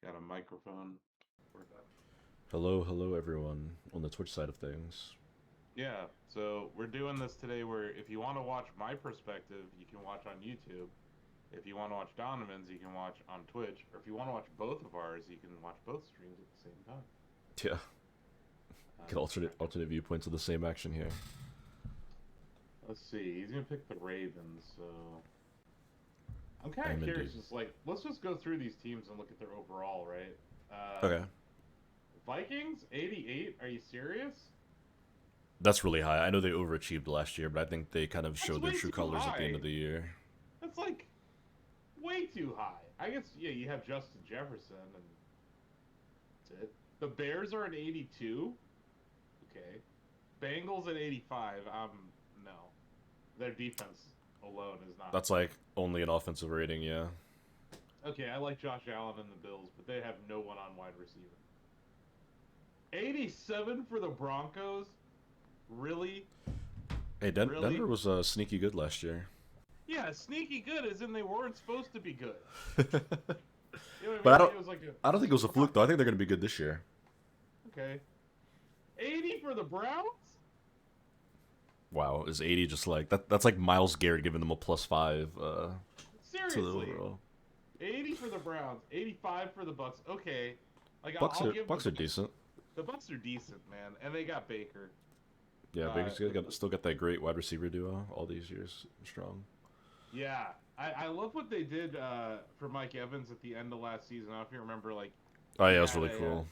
Got a microphone. Hello everyone on the Twitch side of things. Yeah, so we're doing this today where if you want to watch my perspective, you can watch on YouTube. If you want to watch Donovan's, you can watch on Twitch. Or if you want to watch both of ours, you can watch both streams at the same time. Yeah, get Uh, alternate viewpoints of the same action here. let's see. He's going to pick the Ravens, so... I'm kind I of am curious, indeed. let's just go through these teams and look at their overall, right? Okay, Vikings, 88? Are you serious? that's really high. I know they overachieved last year, but I think they kind of That's showed their way true too colors at the end high. of the year. That's like way too high. I guess, yeah, you have Justin Jefferson, and that's it. The Bears are at 82. Okay. Bengals at 85. No. Their defense alone is not. That's like only an offensive rating, yeah. Okay, I like Josh Allen and the Bills, but they have no one on wide receiver. 87 for the Broncos? Really? Hey, Really? Denver was sneaky good last year. Yeah, sneaky good as in they weren't supposed to be good. But You know what I I mean? Like don't, it was like a I don't think it was a fluke though. I think they're gonna be good this year. okay. 80 for the Browns? Wow, is 80 just like that? That's like Miles Garrett giving them a +5 to the Seriously. overall. 80 for the Browns, 85 for the Bucks. Okay. Like Bucks I'll are give Bucks are decent. the Bucks are decent, man, and they got Baker. Yeah, Uh, Baker's still got that great wide receiver duo all these years strong. yeah, I love what they did for Mike Evans at the end of last season. I don't know if you remember, like Oh he yeah, that's had really cool.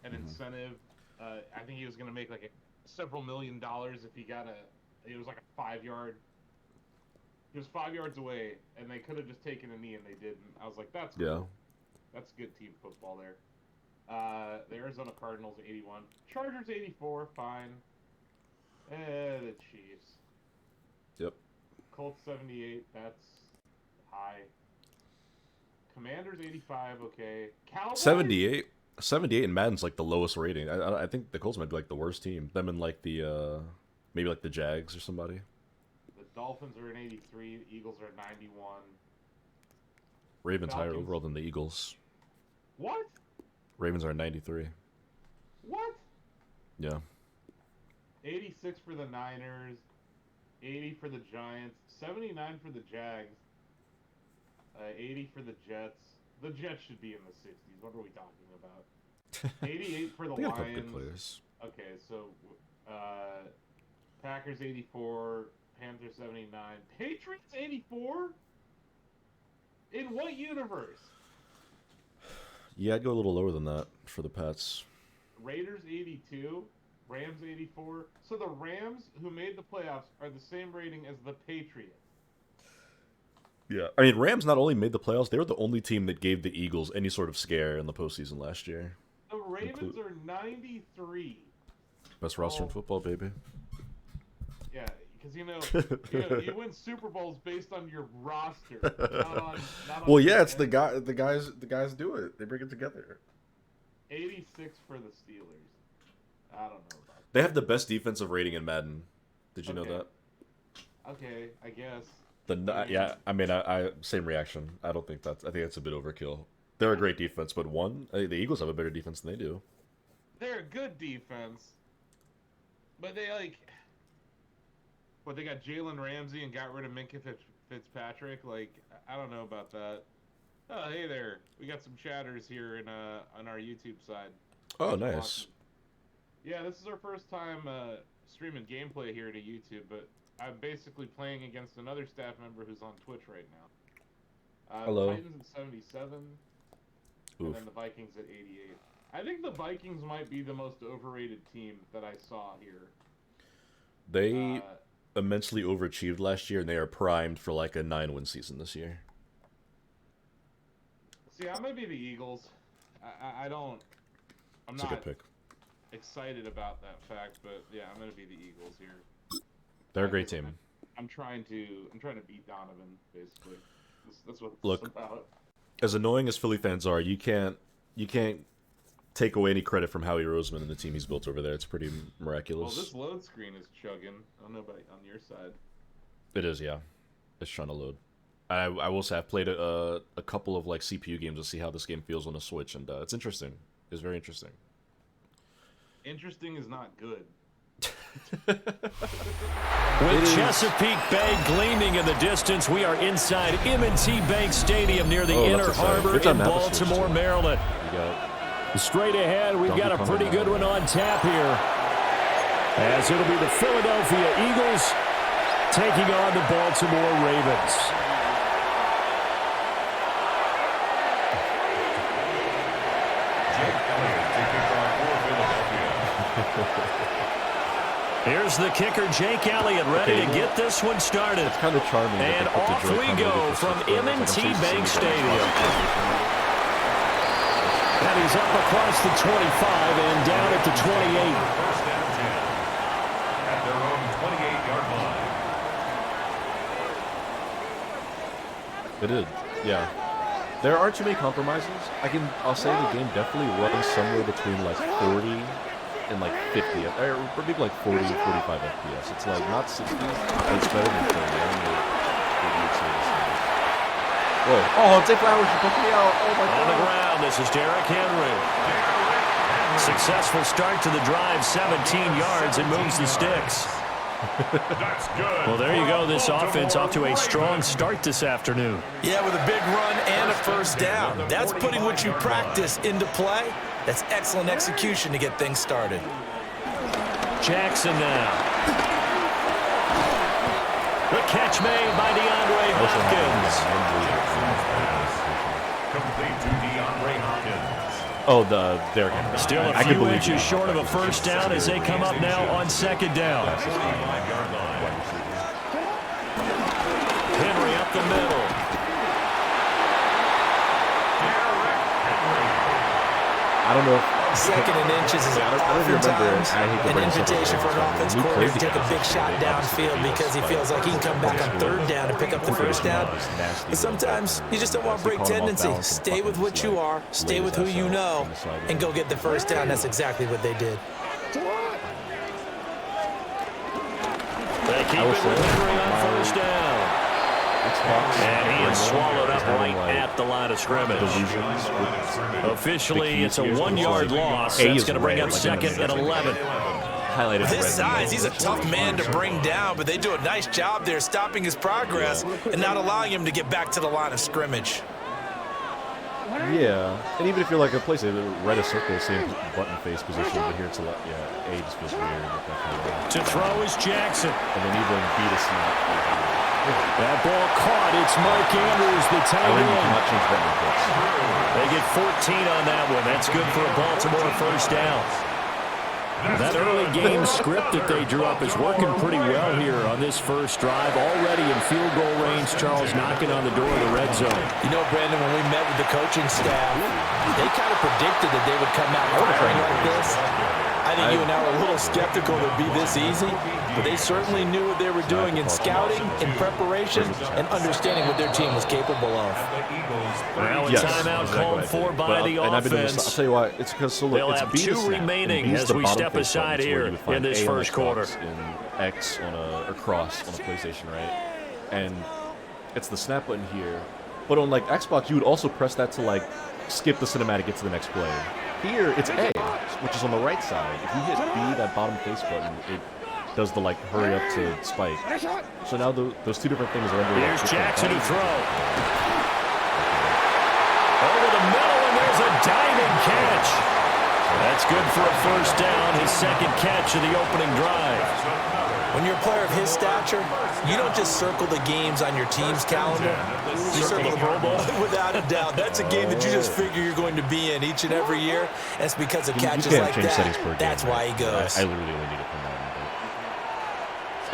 an incentive. I think he was going to make like several $1,000,000 if he got a. It was like a 5 yard. He was 5 yards away, and they could have just taken a knee, and they didn't. I was like, that's Yeah. cool. That's good team football there. The Arizona Cardinals 81, Chargers 84, fine. The Chiefs, Yep. Colts 78, that's high. Commanders 85, okay. Cowboys 78. 78 in Madden's like the lowest rating. I think the Colts might be like the worst team. Them and like the maybe like the Jags or somebody. The Dolphins are in 83. The Eagles are at 91. Ravens higher Falcons. overall than the Eagles. What? Ravens are 93. What? Yeah. 86 for the Niners. 80 for the Giants. 79 for the Jags. 80 for the Jets. The Jets should be in the 60s. What are we talking about? 88 for the They got a couple good Lions. players. Okay, so Packers 84. Panthers 79. Patriots 84? In what universe? Yeah, I'd go a little lower than that for the Pats. Raiders 82, Rams 84. So the Rams, who made the playoffs, are the same rating as the Patriots. Yeah. I mean, Rams not only made the playoffs, they were the only team that gave the Eagles any sort of scare in the postseason last year. The Ravens are 93. Best roster in football, baby. Yeah, because you win Super Bowls based on your roster, not on Well, your yeah, it's end. the guys do it. They bring it together. 86 for the Steelers. I don't know about They have the best defensive rating in Madden. Did you know Okay. that? Okay, I guess. Yeah, I mean, I same reaction. I don't think that's. I think that's a bit overkill. They're a great defense, but the Eagles have a better defense than they do. They're a good defense, but they they got Jalen Ramsey and got rid of Minka Fitzpatrick. Like, I don't know about that. Oh, hey there. We got some chatters here on our YouTube side. Oh, Thanks for nice. watching. Yeah, this is our first time streaming gameplay here to YouTube, but I'm basically playing against another staff member who's on Twitch right now. Hello. Titans at 77, and Oof. then the Vikings at 88. I think the Vikings might be the most overrated team that I saw here. They immensely overachieved last year, and they are primed for like a 9-win season this year. See, I'm gonna be the Eagles. I don't. I'm It's a not good pick. excited about that fact, but yeah, I'm gonna be the Eagles here. They're a great team. I'm trying to beat Donovan, basically. That's what it's Look, about. as annoying as Philly fans are, you can't take away any credit from Howie Roseman and the team he's built over there. It's pretty Well, miraculous. this load screen is chugging. I don't know about on your side. It is, yeah. It's trying to load. I will say I've played a couple of like CPU games to see how this game feels on a Switch, and it's interesting. It's very interesting. Interesting is not good. With Chesapeake Bay gleaming in the distance, we are inside M&T Bank Stadium near the Inner Harbor in Baltimore, Maryland. Straight ahead, we've got a pretty good one on tap here, as it'll be the Philadelphia Eagles taking on the Baltimore Ravens. Here's the kicker, Jake Elliott, ready to get this one started. It's kind of charming. And off we go from M&T Bank Stadium. And he's up across the 25 and down at the 28. First down 10 at their own 28-yard line. It is, yeah. There aren't too many compromises. I'll say the game definitely runs somewhere between like 40 and like 50, or maybe like 40 or 45 FPS. It's like not 60, but it's better than 30. I don't know what you'd say this is. Whoa. Oh, Zay Flowers, you took me out. Oh my God. On the ground, this is Derrick Henry. Successful start to the drive, 17 yards, and moves the sticks. That's good. Well, there you go. This offense off to a strong start this afternoon. Yeah, with a big run and a first down. That's putting what you practice into play. That's excellent execution to get things started. Jackson now. The catch made by DeAndre Hopkins. Complete to DeAndre Hopkins. Oh, the Derrick Henry. Still a few inches short of a first down as they come up now on second down. Henry up the middle. I don't know if Second and inches is oftentimes an invitation for an offense coordinator to take a big shot downfield because he feels like he can come back on third down and pick up the first down. But sometimes you just don't want to break tendency. Stay with what you are, stay with who you know, and go get the first down. That's exactly what they did. They keep it with Henry on first down. And he is swallowed up right at the line of scrimmage. Officially, it's a 1-yard loss. That's going to bring up second and 11. With his size, he's a tough man to bring down, but they do a nice job there stopping his progress and not allowing him to get back to the line of scrimmage. Yeah, and even if you're like a place, right a circle, same button face position, but here it's a lot, yeah, A just feels weird. To throw is Jackson. And then even B to snap. That ball caught. It's Mark Andrews, the tight end. They get 14 on that one. That's good for a Baltimore first down. That early game script that they drew up is working pretty well here on this first drive. Already in field goal range, Charles knocking on the door of the red zone. You know, Brandon, when we met with the coaching staff, they kind of predicted that they would come out firing like this. I think you and I were a little skeptical it would be this easy, but they certainly knew what they were doing in scouting, in preparation, and understanding what their team was capable of. Now a timeout called for by the offense. I'll tell you why. It's because they'll have two remaining as we step aside here in this first quarter. In X on or cross on a PlayStation, right? And it's the snap button here. But on like Xbox, you would also press that to like skip the cinematic, get to the next play. Here, it's A, which is on the right side. If you hit B, that bottom face button, it does the like hurry up to spike. So now those two different things are under. Here's Jackson to throw. Over the middle, and there's a diving catch. That's good for a first down, his second catch of the opening drive. When you're a player of his stature, you don't just circle the games on your team's calendar. You circle the Pro Bowl. Without a doubt. That's a game that you just figure you're going to be in each and every year. And it's because of catches like that. That's why he goes. I literally only need to come out.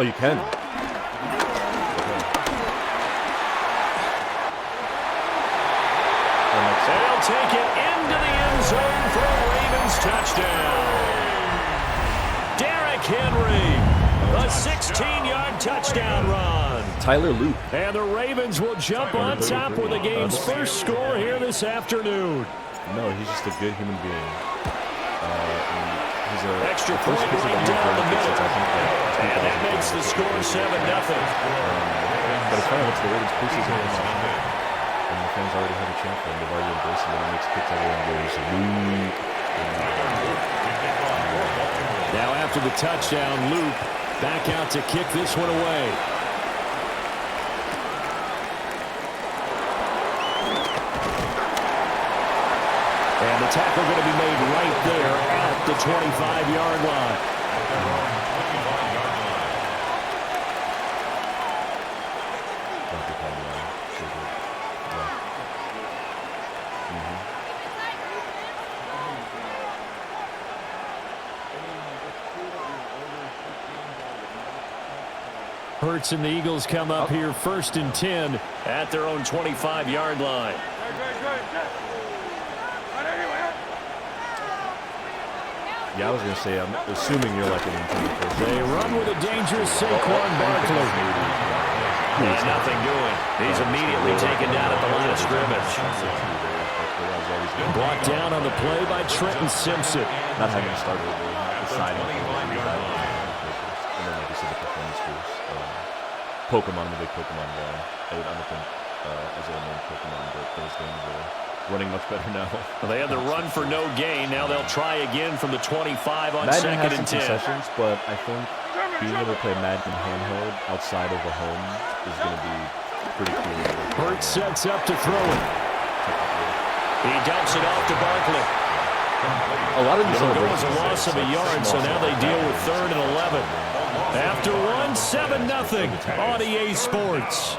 Oh, you can? They'll take it into the end zone for a Ravens touchdown. Derrick Henry, a 16-yard touchdown run. Tyler Luke. And the Ravens will jump on top with the game's first score here this afternoon. No, he's just a good human being. He's a extra point right down the middle. And that makes Makes the score 7-0. But it's funny, what's the Ravens preseason and the fans already have a chant for him. They've already embraced him, and it makes kicks everyone goes, Luke. Now after the touchdown, Luke back out to kick this one away. And the tackle going to be made right there at the 25-yard line. Hurts and the Eagles come up here 1st and 10 at their own 25-yard line. Yeah, I was going to say, I'm assuming you're like an intended. They run with a dangerous Saquon Barkley. And nothing doing. He's immediately taken down at the line of scrimmage. Brought down on the play by Trenton Simpson. Not having started the side of the and then, like you said, the performance boost. Pokemon, the big Pokemon guy. I don't think as a named Pokemon, but those games are running much better now. Well, they had the run for no gain. Now they'll try again from the 25 on Madden 2nd and 10. Concessions, but I think being able to play Madden handheld outside of the home is going to be pretty cool. Hurts sets up to throw it. He dumps it off to Barkley. A lot of these It'll go as a loss of a yard, so now they deal with 3rd and 11. After one, 7-0 on EA Sports.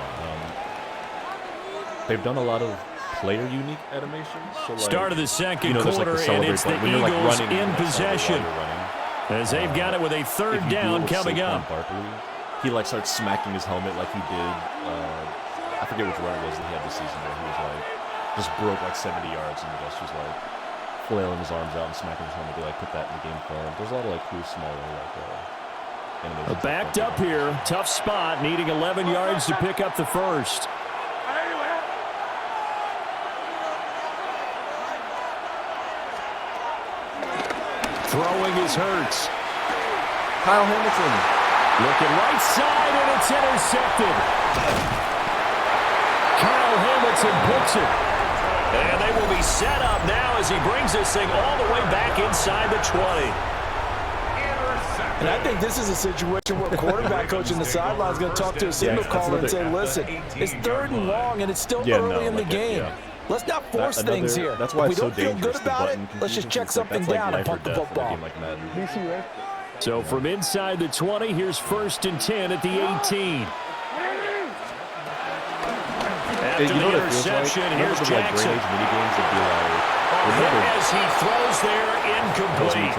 They've done a lot of player-unique animations. So like, start of the second quarter, like and it's the Eagles in possession. As they've got it with a 3rd down coming up. Barkley, he like starts smacking his helmet like he did. I forget which run it was that he had this season where he was like just broke like 70 yards and just was like flailing his arms out and smacking his helmet. They like put that in the game film. There's a lot of like cool smaller animations. Backed up here, tough spot, needing 11 yards to pick up the first. Throwing is Hurts. Kyle Hamilton. Looking right side, and it's intercepted. Kyle Hamilton picks it. And they will be set up now as he brings this thing all the way back inside the 20. And I think this is a situation where quarterback coach in the sideline is going to talk to a signal caller and say, listen, it's 3rd and long, and it's still early in the game. Let's not force things here. That's why if we it's so don't feel good about it, let's just check something down and pump the football. So from inside the 20, here's 1st and 10 at the 18. After the interception, here's Jackson. As he throws there, incomplete.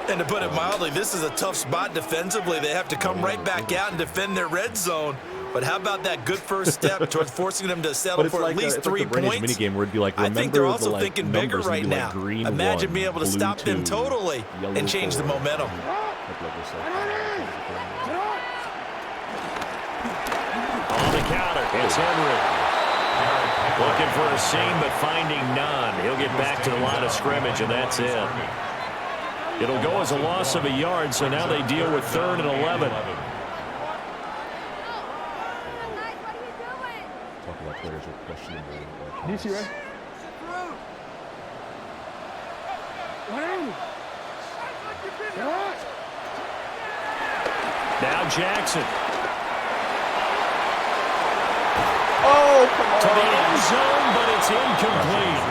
And to put it mildly, this is a tough spot defensively. They have to come right back out and defend their red zone. But how about that good first step towards forcing them to settle for at least 3 points? Minigame where it'd be like, I think they're also thinking bigger right like now. Imagine being able to stop them totally and change the momentum. On the counter, it's Henry. Looking for a seam, but finding none. He'll get back to the line of scrimmage, and that's it. It'll go as a loss of a yard, so now they deal with 3rd and 11. Talk about players with questionable. DC, right? Now Jackson. Oh, come on. To the end zone, but it's incomplete.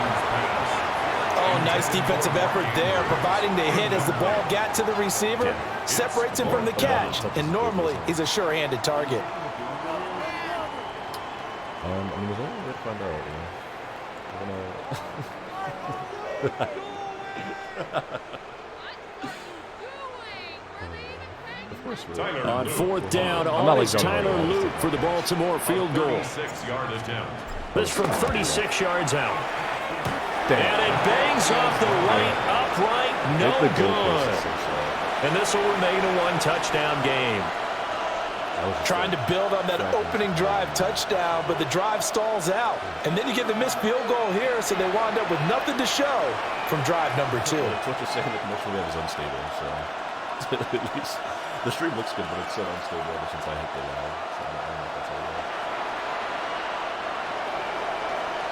Oh, nice defensive effort there, providing the hit as the ball got to the receiver, separates him from the catch, and normally he's a sure-handed target. I mean, there's only way to find out, Of course we're on 4th down, all is Tyler Luke for the Baltimore field goal. This from 36 yards out. And it bangs off the right upright, no good. And this will remain a 1-touchdown game. Trying to build on that opening drive touchdown, but the drive stalls out. And then you get the missed field goal here, so they wound up with nothing to show from drive number 2. That's what you're saying, the commercial wave is unstable, so at least The stream looks good, but it's so unstable ever since I hit the line. So I don't know if that's all right.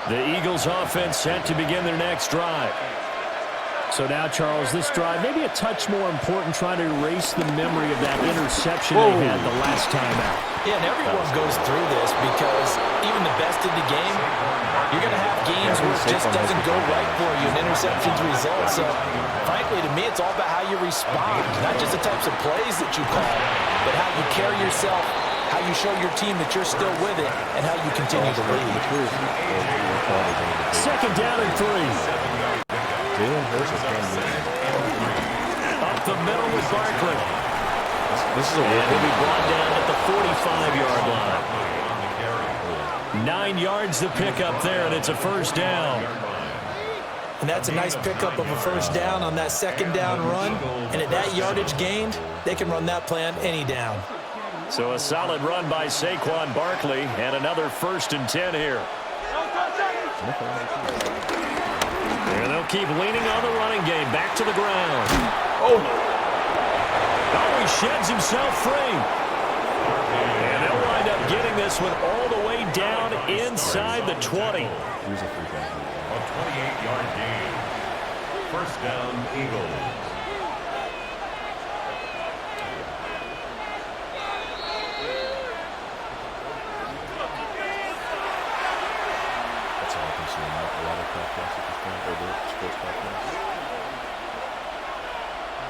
The Eagles offense set to begin their next drive. So now, Charles, this drive, maybe a touch more important, trying to erase the memory of that interception they had the last time out. Yeah, and everyone goes through this because even the best in the game, you're going to have games where it just doesn't go right for you, and interceptions result. So, frankly, to me, it's all about how you respond, not just the types of plays that you call, but how you carry yourself, how you show your team that you're still with it, and how you continue to lead. Second down and 3. Up the middle with Barkley. This is a and he'll be brought down at the 45-yard line. 9 yards to pick up there, and it's a first down. And that's a nice pickup of a first down on that second down run. And at that yardage gained, they can run that play on any down. So a solid run by Saquon Barkley, and another 1st and 10 here. And they'll keep leaning on the running game. Back to the ground. Oh, no. Oh, he sheds himself free. And they'll wind up getting this one all the way down inside the 20. A 28-yard gain. First down, Eagles. That's all I can see in that water podcast at this point, or the sports podcast.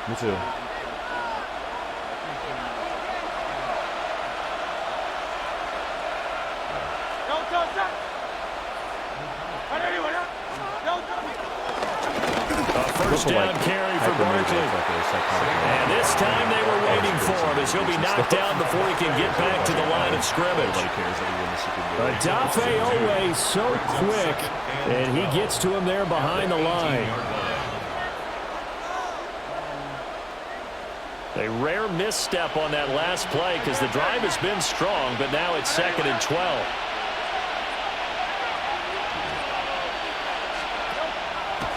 Me too. First down carry for Barkley. And this time they were waiting for him as he'll be knocked down before he can get back to the line of scrimmage. Odafe Owe so quick, and he gets to him there behind the line. A rare misstep on that last play because the drive has been strong, but now it's 2nd and 12.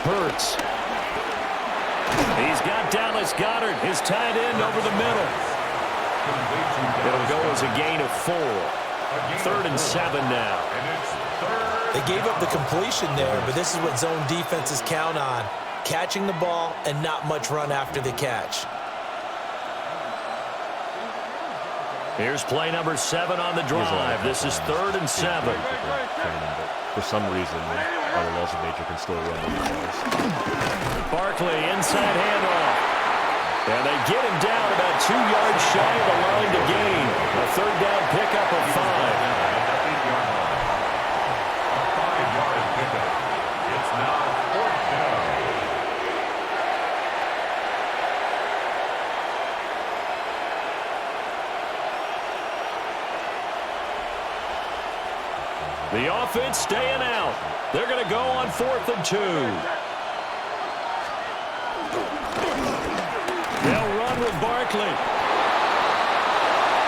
Hurts. He's got Dallas Goedert, his tight end, over the middle. It'll go as a gain of 4. 3rd and 7 now. They gave up the completion there, but this is what zone defenses count on. Catching the ball and not much run after the catch. Here's play number 7 on the drive. This is 3rd and 7. For some reason, all the laws of nature can still run these guys. Barkley, inside handoff. And they get him down about 2 yards shy of the line to gain. A 3rd down pickup of 5. A 5-yard pickup. It's now 4th down. The offense staying out. They're going to go on 4th and 2. They'll run with Barkley.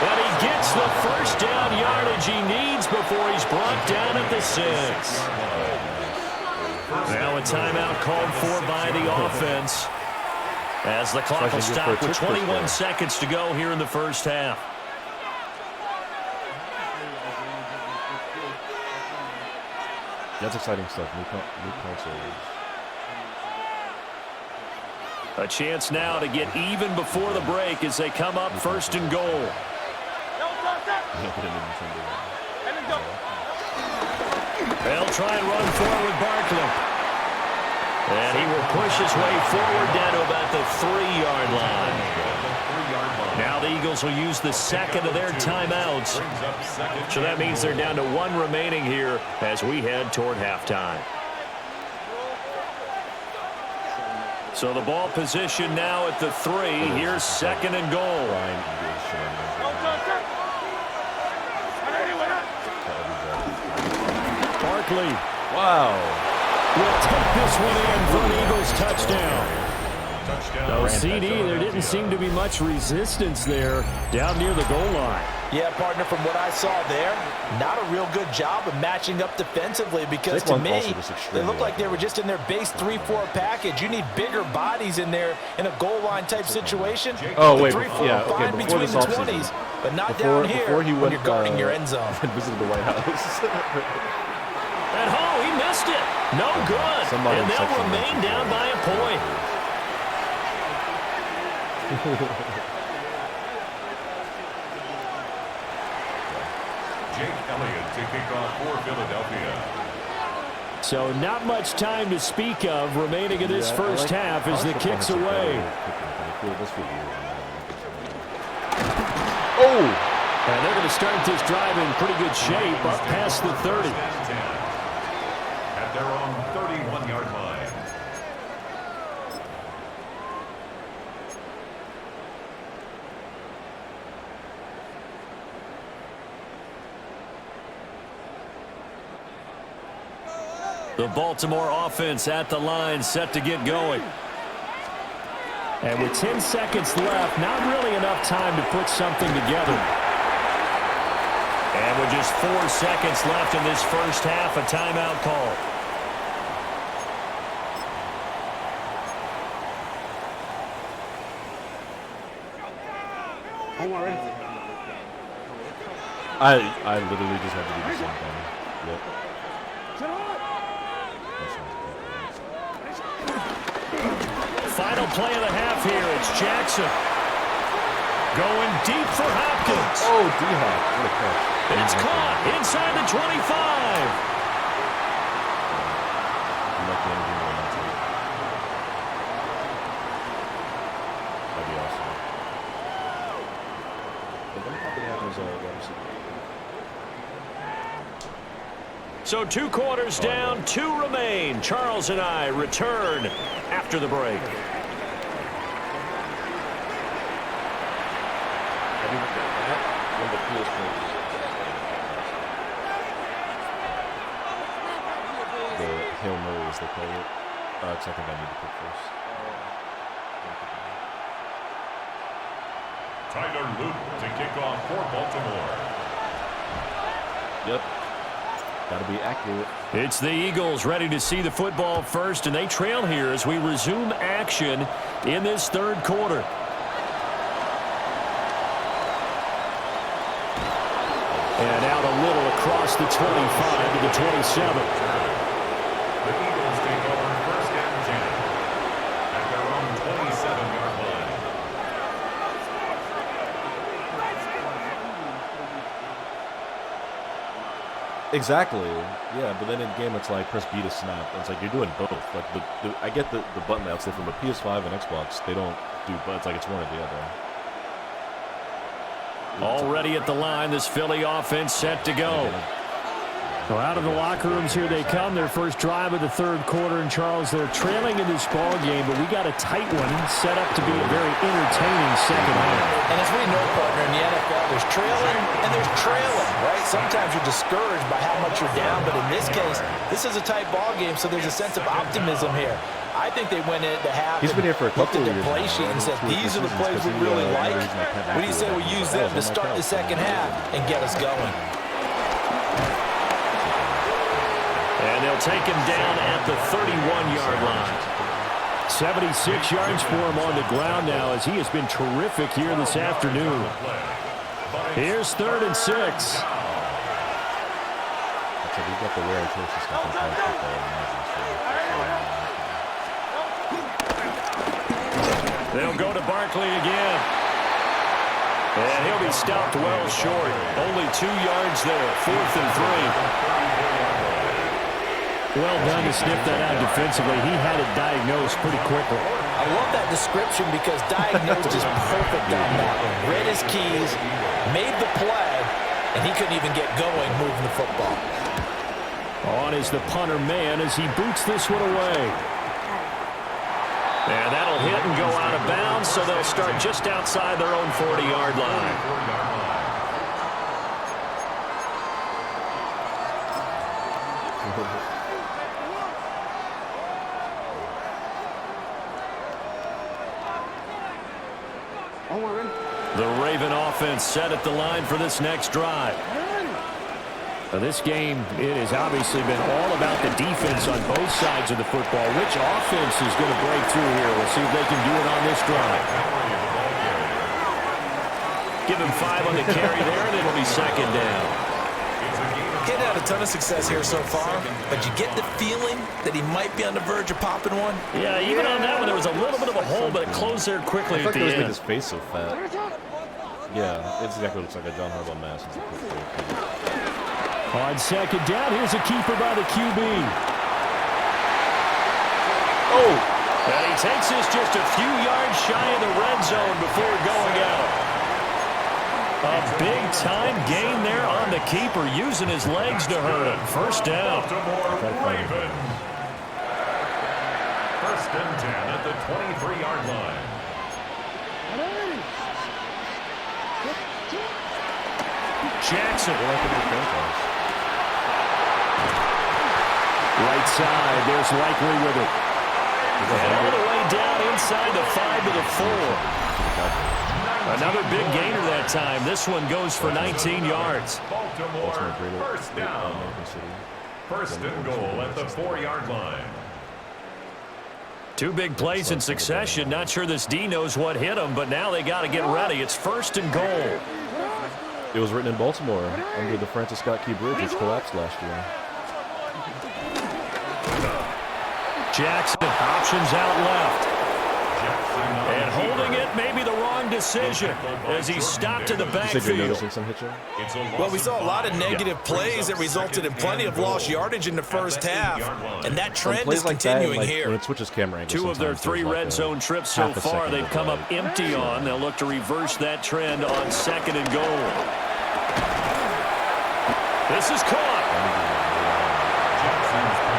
And he gets the first down yardage he needs before he's brought down at the 6. Now a timeout called for by the offense as the clock will stop with 21 seconds to go here in the first half. That's exciting stuff. New consoles. A chance now to get even before the break as they come up 1st and goal. They'll try and run forward with Barkley. And he will push his way forward down to about the 3-yard line. Now the Eagles will use the 2nd of their timeouts. So that means they're down to 1 remaining here as we head toward halftime. So the ball position now at the 3. Here's 2nd and goal. Barkley. Wow. Will take this one in for an Eagles touchdown. No, CD, there didn't seem to be much resistance there down near the goal line. Yeah, partner, from what I saw there, not a real good job of matching up defensively because to me, they looked like they were just in their base 3-4 package. You need bigger bodies in there in a goal line type situation. Oh, wait, 3-4 yeah, okay, fine before between this the 20s, offseason. but not down here when you're guarding your end zone. And visited the White House. And he missed it. No good. And they'll remain down by a point. Jake Elliott to kick off for Philadelphia. So not much time to speak of remaining in this first half as the kick's away. Oh! And they're going to start this drive in pretty good shape up past the 30. At their own 31-yard line. The Baltimore offense at the line, set to get going. And with 10 seconds left, not really enough time to put something together. And with just 4 seconds left in this first half, a timeout call. I literally just had to do the same thing. Yep. Final play of the half here. It's Jackson. Going deep for Hopkins. Oh, D-Hop. What a catch. It's caught inside the 25. That'd be awesome. So 2 quarters down, 2 remain. Charles and I return after the break. The Hail Mary, as they call it. Because I think I need to pick first. Tyler Luke to kick off for Baltimore. Yep. Got to be accurate. It's the Eagles ready to see the football first, and they trail here as we resume action in this third quarter. And out a little across the 25 to the 27. The Eagles take over first and 10 at their own 27-yard line. Exactly. Yeah, but then in the game it's like press B to snap. It's like you're doing both. Like I get the button layouts from the PS5 and Xbox. They don't do, but it's like it's one or the other. Already at the line, this Philly offense set to go. So out of the locker rooms here they come. Their first drive of the third quarter. And Charles, they're trailing in this ball game, but we got a tight one set up to be a very entertaining second half. And as we know, partner, in the NFL, there's trailing and there's trailing, right? Sometimes you're discouraged by how much you're down, but in this case, this is a tight ball game, so there's a sense of optimism here. I think they went into half and looked at their play sheet and said, these are the plays we really like. What do you say we use them to start the second half and get us going? And they'll take him down at the 31-yard line. 76 yards for him on the ground now as he has been terrific here this afternoon. Here's 3rd and 6. We've got the rare choices stuff in college football. They'll go to Barkley again. And he'll be stopped well short. Only 2 yards there. 4th and 3. Well done to sniff that out defensively. He had it diagnosed pretty quickly. I love that description because diagnosed is perfect on that one. Read his keys, made the play, and he couldn't even get going moving the football. On is the punter man as he boots this one away. And that'll hit and go out of bounds, so they'll start just outside their own 40-yard line. The Raven offense set at the line for this next drive. This game, it has obviously been all about the defense on both sides of the football. Which offense is going to break through here? We'll see if they can do it on this drive. Give him 5 on the carry there, and it'll be second down. He's had a ton of success here so far, but you get the feeling that he might be on the verge of popping one. Yeah, even on that one, there was a little bit of a hole, but it closed there quickly at the end. His face so fat. Yeah, it's exactly what looks like a John Harbaugh mask. On second down, here's a keeper by the QB. Oh! And he takes this just a few yards shy of the red zone before going out. A big-time gain there on the keeper, using his legs to hurt him. First down. Ravens. First and 10 at the 23-yard line. Jackson. Right side, there's Likely with it. And all the way down inside the 5 to the 4. Another big gainer that time. This one goes for 19 yards. Baltimore, first down. First and goal at the 4-yard line. 2 big plays in succession. Not sure this D knows what hit him, but now they got to get ready. It's first and goal. It was written in Baltimore under the Francis Scott Key Bridge, which collapsed last year. Jackson, options out left. And holding it, maybe the wrong decision as he stopped in the backfield. Well, we saw a lot of negative plays that resulted in plenty of lost yardage in the first half, and that trend is continuing here. When it switches camera angles, 2 of their 3 red zone trips so far, they've come up empty on. They'll look to reverse that trend on second and goal. This is caught.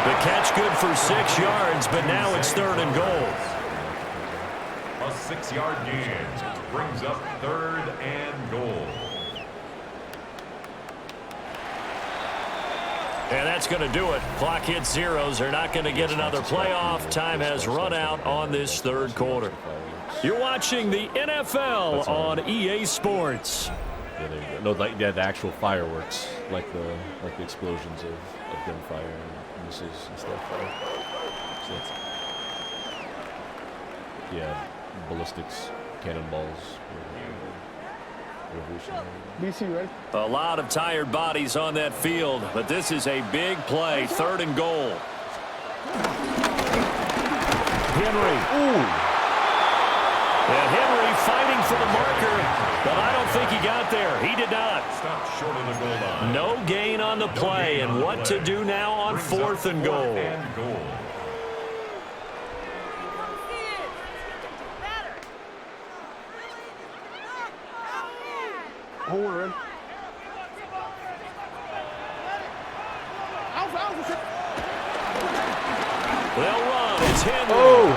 The catch good for 6 yards, but now it's third and goal. A 6-yard gain brings up third and goal. And that's going to do it. Clock hits zeros. They're not going to get another playoff. Time has run out on this third quarter. You're watching the NFL on EA Sports. No, like the actual fireworks, like the explosions of gunfire and missiles and stuff. So yeah, ballistics, cannonballs. A lot of tired bodies on that field, but this is a big play. Third and goal. Henry. Ooh. And Henry fighting for the marker, but I don't think he got there. He did not. Stop short of the goal line. No gain on the play, and what to do now on fourth and goal. Horn. They'll run. It's Henry. Oh.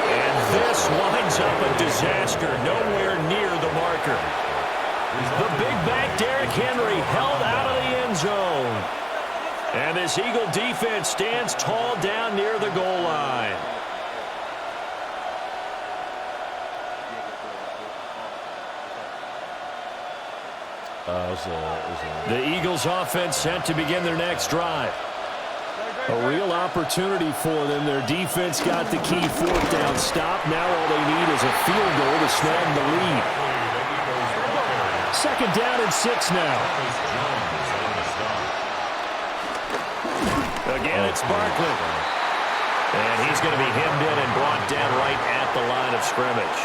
And this winds up a disaster. Nowhere near the marker. The big back Derrick Henry held out of the end zone. And this Eagle defense stands tall down near the goal line. The Eagles offense set to begin their next drive. A real opportunity for them. Their defense got the key fourth down stop. Now all they need is a field goal to snag the lead. Second down and 6 now. Again, it's Barkley. And he's going to be hemmed in and brought down right at the line of scrimmage.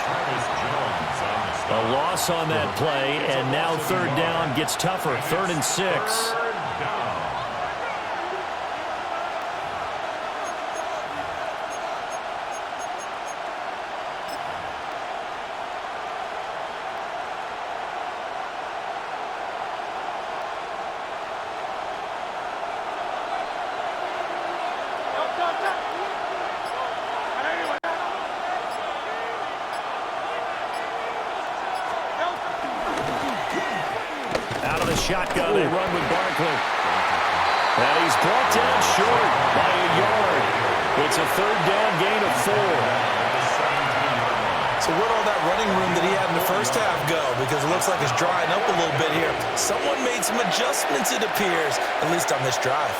A loss on that play, and now third down gets tougher. 3rd and 6. Shotgun, they run with Barkley. And he's brought down short by a yard. It's a third down gain of 4. So where'd all that running room that he had in the first half go? Because it looks like it's drying up a little bit here. Someone made some adjustments, it appears, at least on this drive.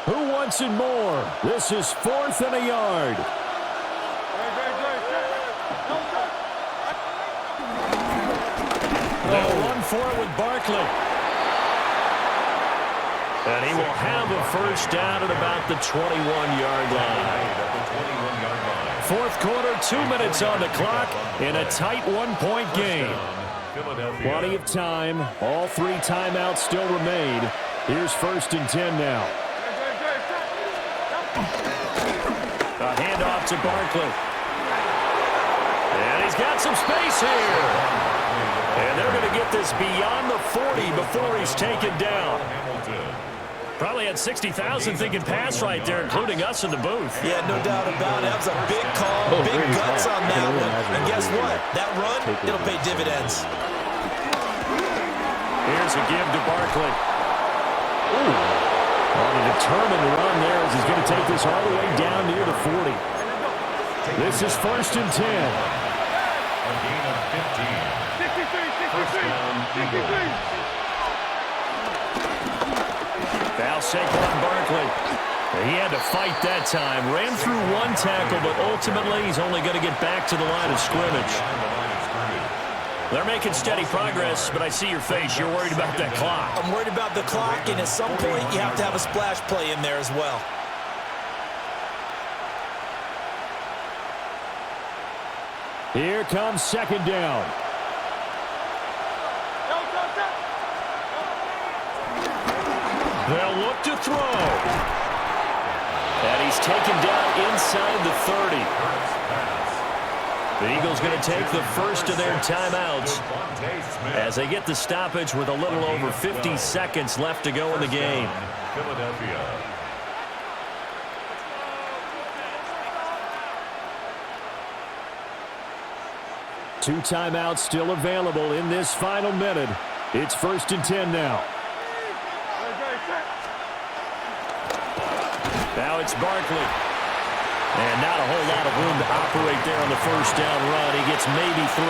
Who wants it more? This is 4th and a yard. They'll run for it with Barkley. And he will have a first down at about the 21-yard line. 4th quarter, 2 minutes on the clock in a tight 1-point game. Plenty of time. All 3 timeouts still remain. Here's 1st and 10 now. A handoff to Barkley. And he's got some space here. And they're going to get this beyond the 40 before he's taken down. Probably had 60,000 thinking pass right there, including us in the booth. Yeah, no doubt about it. That was a big call, big guts on that one. And guess what? That run, it'll pay dividends. Here's a give to Barkley. Ooh. On a determined run there as he's going to take this all the way down near the 40. This is 1st and 10. A gain of 15. First down, Eagles. Now Saquon Barkley. He had to fight that time. Ran through 1 tackle, but ultimately he's only going to get back to the line of scrimmage. They're making steady progress, but I see your face. You're worried about that clock. I'm worried about the clock, and at some point you have to have a splash play in there as well. Here comes 2nd down. They'll look to throw. And he's taken down inside the 30. The Eagles going to take the first of their timeouts as they get the stoppage with a little over 50 seconds left to go in the game. Philadelphia. Two timeouts still available in this final minute. It's 1st and 10 now. Now it's Barkley. And not a whole lot of room to operate there on the first down run. He gets maybe 3.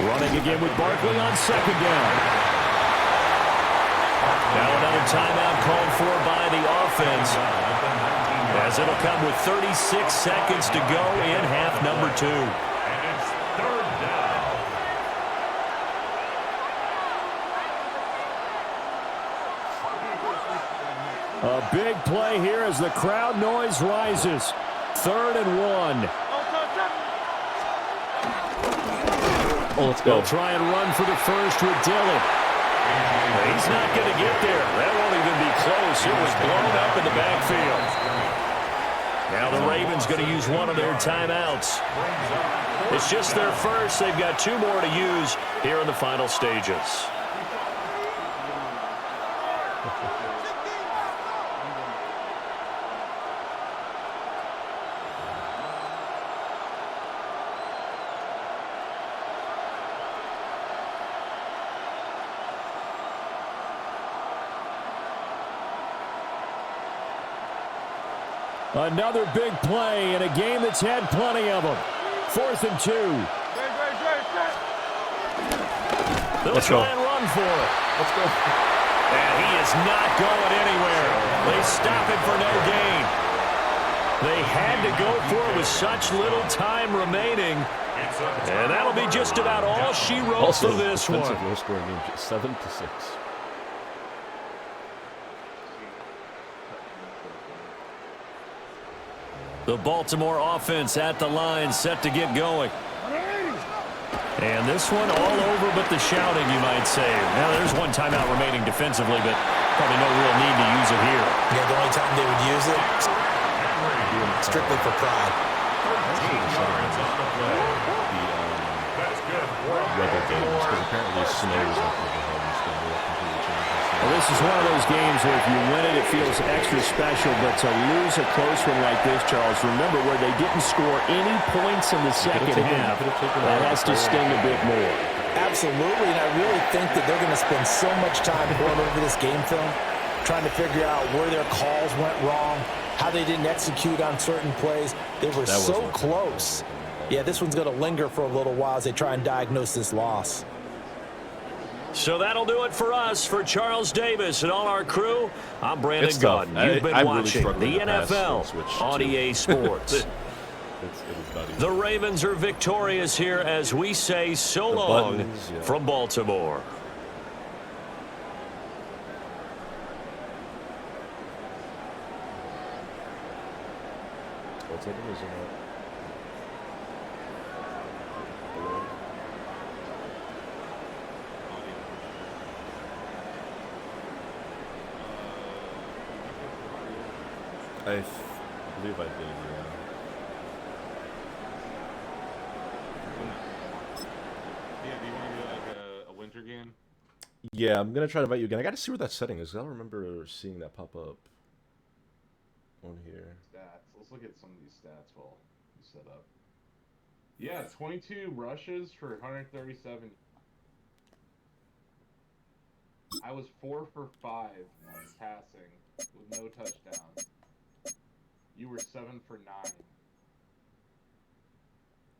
Running again with Barkley on 2nd down. Now another timeout called for by the offense, as it'll come with 36 seconds to go in half number 2. And it's 3rd down. A big play here as the crowd noise rises. 3rd and 1. Oh, let's go. They'll try and run for the first with Dillon. He's not going to get there. That won't even be close. It was blown up in the backfield. Now the Ravens going to use one of their timeouts. It's just their first. They've got 2 more to use here in the final stages. Another big play in a game that's had plenty of them. 4th and 2. They'll try and run for it. Let's go. And he is not going anywhere. They stop him for no gain. They had to go for it with such little time remaining. And that'll be just about all she wrote for this one. Low scoring game, 7-6. The Baltimore offense at the line, set to get going. And this one all over but the shouting, you might say. Now, there's 1 timeout remaining defensively, but probably no real need to use it here. Yeah, the only time they would use it, strictly for pride. Weather games, because apparently snow is not going to be completely changed. Well, this is one of those games where if you win it, it feels extra special. But to lose a close one like this, Charles, remember where they didn't score any points in the second half. That has to sting a bit more. Absolutely, and I really think that they're going to spend so much time going over this game film, trying to figure out where their calls went wrong, how they didn't execute on certain plays. They were so close. Yeah, this one's going to linger for a little while as they try and diagnose this loss. So that'll do it for us. For Charles Davis and all our crew, I'm Brandon Gaudin. You've been watching the NFL on EA Sports. The Ravens are victorious here as we say so long from Baltimore. I believe I did, yeah. Yeah, do you want to do like a winter game? Yeah, I'm going to try to invite you again. I got to see where that setting is. I don't remember seeing that pop up on here. Stats. Let's look at some of these stats while you set up. Yeah, 22 rushes for 137. I was 4 for 5 passing with no touchdowns. You were 7 for 9.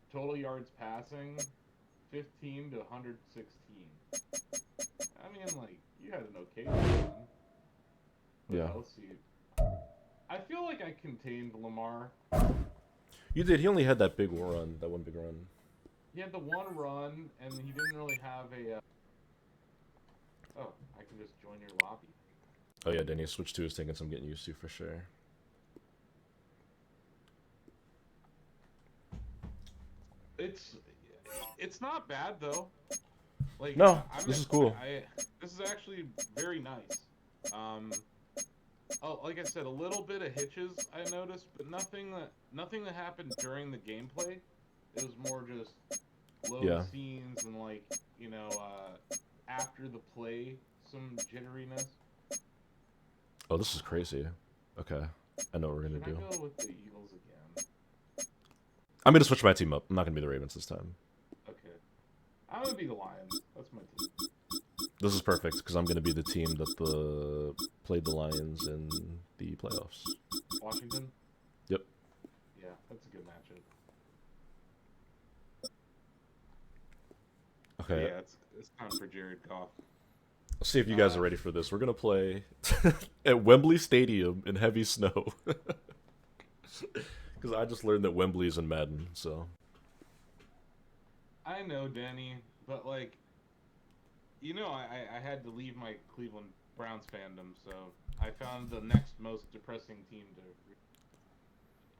Total yards passing, 15 to 116. I mean, like, you had an okay one. Yeah. Let's see. I feel like I contained Lamar. You did. He only had that big run, that one big run. He had the one run, and he didn't really have a... Oh, I can just join your lobby. Oh, yeah, Danny, switch 2 is taking some getting used to, for sure. It's not bad though. Like no, this is cool. This is actually very nice. Oh, like I said, a little bit of hitches I noticed, but nothing that happened during the gameplay. It was more just load scenes and like after the play some jitteriness. Oh, this is crazy. Okay, I know what we're gonna do. I go with the Eagles again? I'm gonna switch my team up. I'm not gonna be the Ravens this time. Okay. I'm gonna be the Lions. That's my team. This is perfect because I'm gonna be the team that played the Lions in the playoffs. Washington? Yep. Yeah, that's a good matchup. Okay. Yeah, it's time for Jared Goff. Let's see if you guys are ready for this. We're gonna play at Wembley Stadium in heavy snow. Because I just learned that Wembley is in Madden, so. I know, Danny, but like, I had to leave my Cleveland Browns fandom, so I found the next most depressing team to.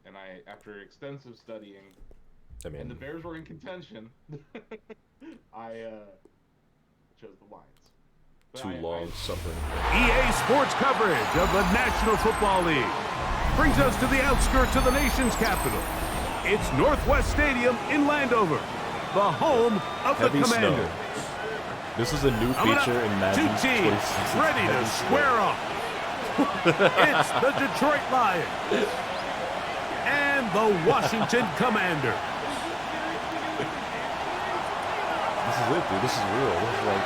And after extensive studying, and the Bears were in contention, I chose the Lions. Too long suffering. EA Sports coverage of the National Football League brings us to the outskirts of the nation's capital. It's Northwest Stadium in Landover, the home of the Commanders. Snow. This is a new feature in Madden. Two teams ready to square off. It's the Detroit Lions and the Washington Commanders. This is it, dude. This is real. This is like...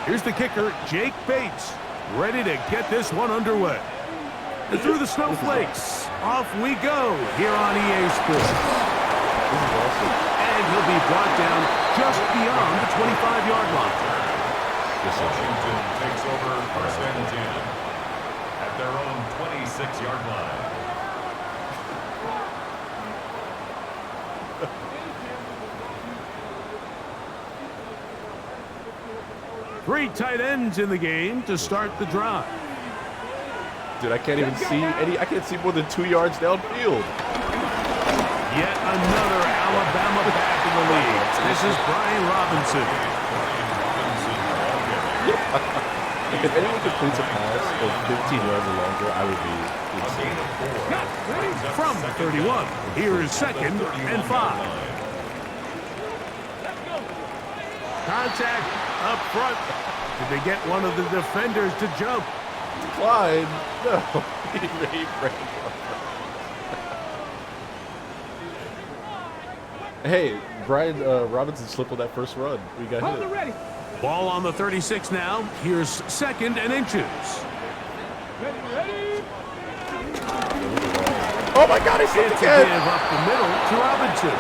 Here's the kicker, Jake Bates, ready to get this one underway. And through the snowflakes, off we go here on EA Sports. This is awesome. And he'll be brought down just beyond the 25-yard line. Washington takes over first and 10 at their own 26-yard line. Three tight ends in the game to start the drive. Dude, I can't even see any. I can't see more than 2 yards downfield. Yet another Alabama back in the league. This is Brian Robinson. If anyone completes a pass of 15 yards or longer, I would be insane. From the 31, here is 2nd and 5. Contact up front. Did they get one of the defenders to jump? Clyde, no. He ran. Hey, Brian Robinson slipped on that first run. We got hit. Ready. Ball on the 36 now. Here's 2nd and inches. Ready. Oh my God, he slipped It's again. a give up the middle to Robinson.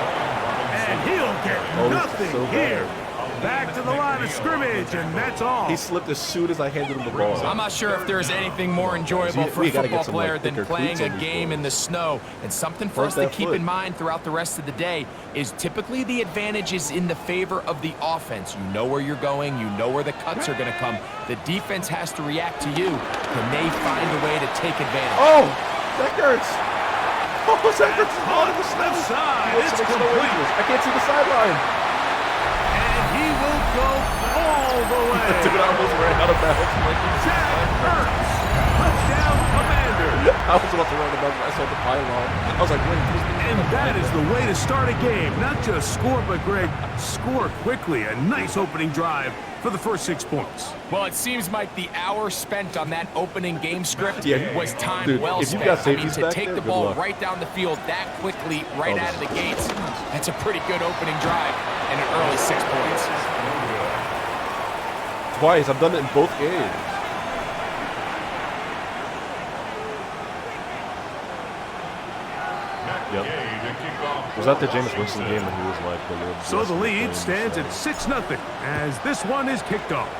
And he'll get nothing so here. bad. Back to the line of scrimmage, and that's all. He slipped as soon as I handed him the ball. I'm not sure if there's anything more enjoyable for a football player than playing a game in the snow. And something for us to keep in mind throughout the rest of the day is typically the advantage is in the favor of the offense. You know where you're going. You know where the cuts are going to come. The defense has to react to you. Can they find a way to take advantage? Oh, that hurts. Oh, that hurts. On the left side, it's complete. I can't see the sideline. He will go all the way. Dude, I almost ran out of bounds. Zach Ertz, touchdown Commander. I was about to run the bounds. I saw the pylon. I was like, wait. And that is the way to start a game. Not just score, but Greg, score quickly. A nice opening drive for the first 6 points. Well, it seems like the hour spent on that opening game script was time dude, well if you spent. got I mean, safeties to back take there, the good ball luck. right down the field that quickly, right out of the gates, that's a pretty good opening drive and an early 6 points. Twice. I've done it in both games. Yep. Was that the Jameis Winston game when he was like the Lord? So the lead stands at 6-0 as this one is kicked off.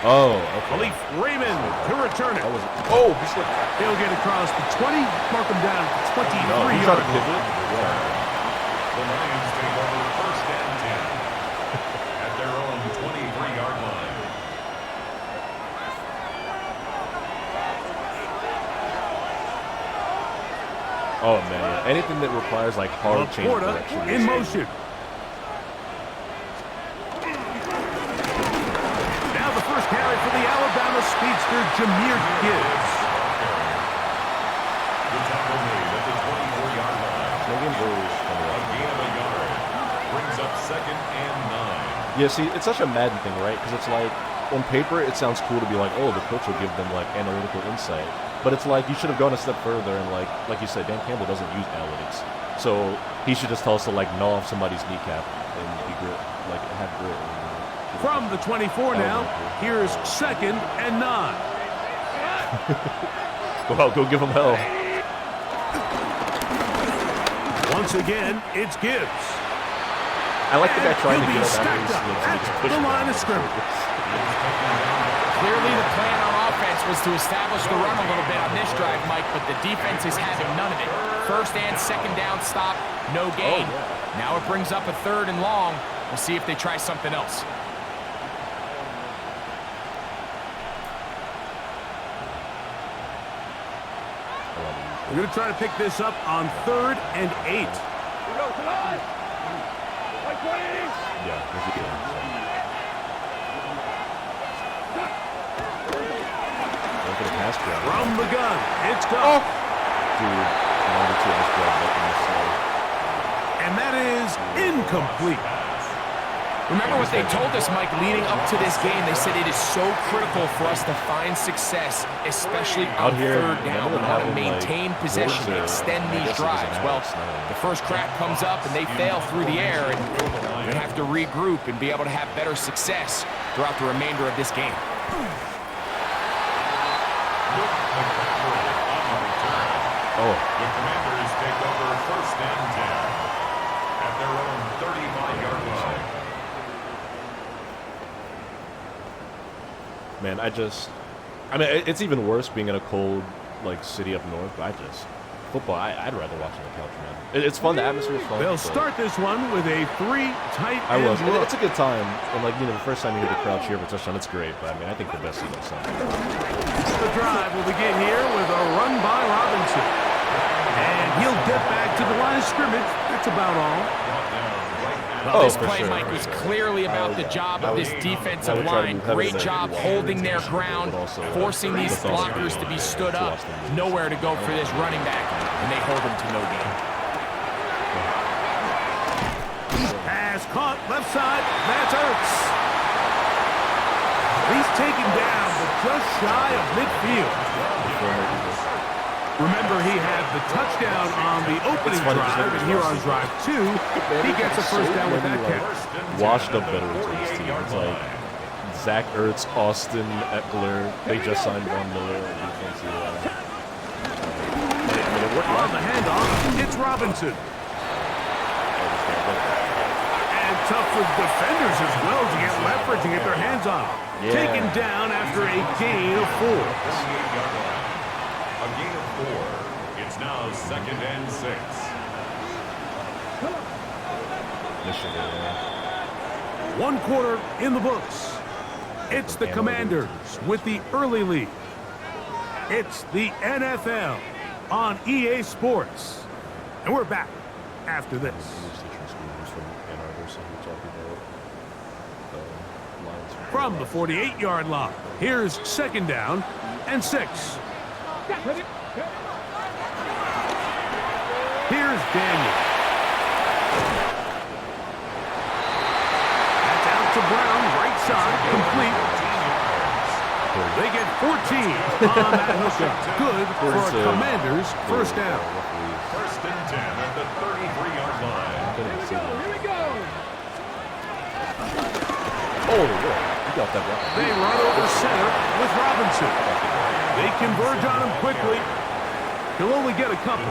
Oh, okay. Khalif Raymond to return it. Oh, he slipped. He'll get across the 20, mark him down at the 23 No, he tried to pivot. Yeah. The Lions take over 1st and 10 at their own 23-yard line. Oh man, yeah. Anything that requires like hard change of direction. in motion. Now the first carry for the Alabama speedster, Jahmyr Gibbs. The tackle made at the 24-yard line. A gain of a yard brings up 2nd and 9. Yeah, see, it's such a Madden thing, right? Because it's like, on paper, it sounds cool to be like, oh, the coach will give them like analytical insight. But it's like, you should have gone a step further, and like you said, Dan Campbell doesn't use analytics. So he should just tell us to like gnaw off somebody's kneecap and be grit, like have grit. From the 24 now, here's 2nd and 9. Go give him hell. Once again, it's Gibbs. I like the guy trying to He'll be get stacked up at the line of scrimmage. Clearly the plan on offense was to establish the run a little bit on this drive, Mike, but the defense is having none of it. 1st and 2nd down stop, no gain. Now it brings up a 3rd and long. We'll see if they try something else. We're going to try to pick this up on 3rd and 8. Yeah, there's a good one. Look at the pass play. From the gun, it's go. Dude, And that is incomplete. Remember what they told us, Mike, leading up to this game. They said it is so critical for us to find success, especially on 3rd down. We want to maintain possession, extend these drives. Well, the first crack comes up and they fail through the air, and we're going to have to regroup and be able to have better success throughout the remainder of this game. The Commanders take over 1st and 10 at their own 35-yard line. Man, I mean, it's even worse being in a cold, like, city up north, but football, I'd rather watch on the couch, man. It's fun, the atmosphere is fun. They'll start this one with a 3 tight end look. It's a good time, and like, the first time you hear the crowd cheer for a touchdown, it's great, but I mean, I think the best seat is Sunday. The drive will begin here with a run by Robinson. And he'll get back to the line of scrimmage. That's about all. Well, this play, sure. Mike, was clearly about the job of this defensive line. Great job holding their ground, forcing these blockers to be stood up. Nowhere to go for this running back, and they hold him to no gain. Pass caught, left side. That's Ertz. He's taken down, but just shy of midfield. Remember, he had the touchdown on the opening drive, and here on drive 2, he gets a first down with that catch. Washed up veterans on this team. It's like Zach Ertz, Austin Eckler. They just signed Von Miller on defensive line. On the handoff, it's Robinson. And tough for defenders as well to get leverage and get their hands on him. Yeah. Taken down after a gain of 4. A gain of 4. It's now 2nd and 6. Michigan. 1 quarter in the books. It's the Commanders with the early lead. It's the NFL on EA Sports. And we're back after this. From the 48-yard line, here's 2nd down and 6. Here's Daniel. That's out to Brown, right side, complete. They get 14 on that hookup. Good for a Commanders first down. 1st and 10 at the 33-yard line. Here we go. Oh, yeah. He got that right. They run over center with Robinson. They converge on him quickly. He'll only get a couple.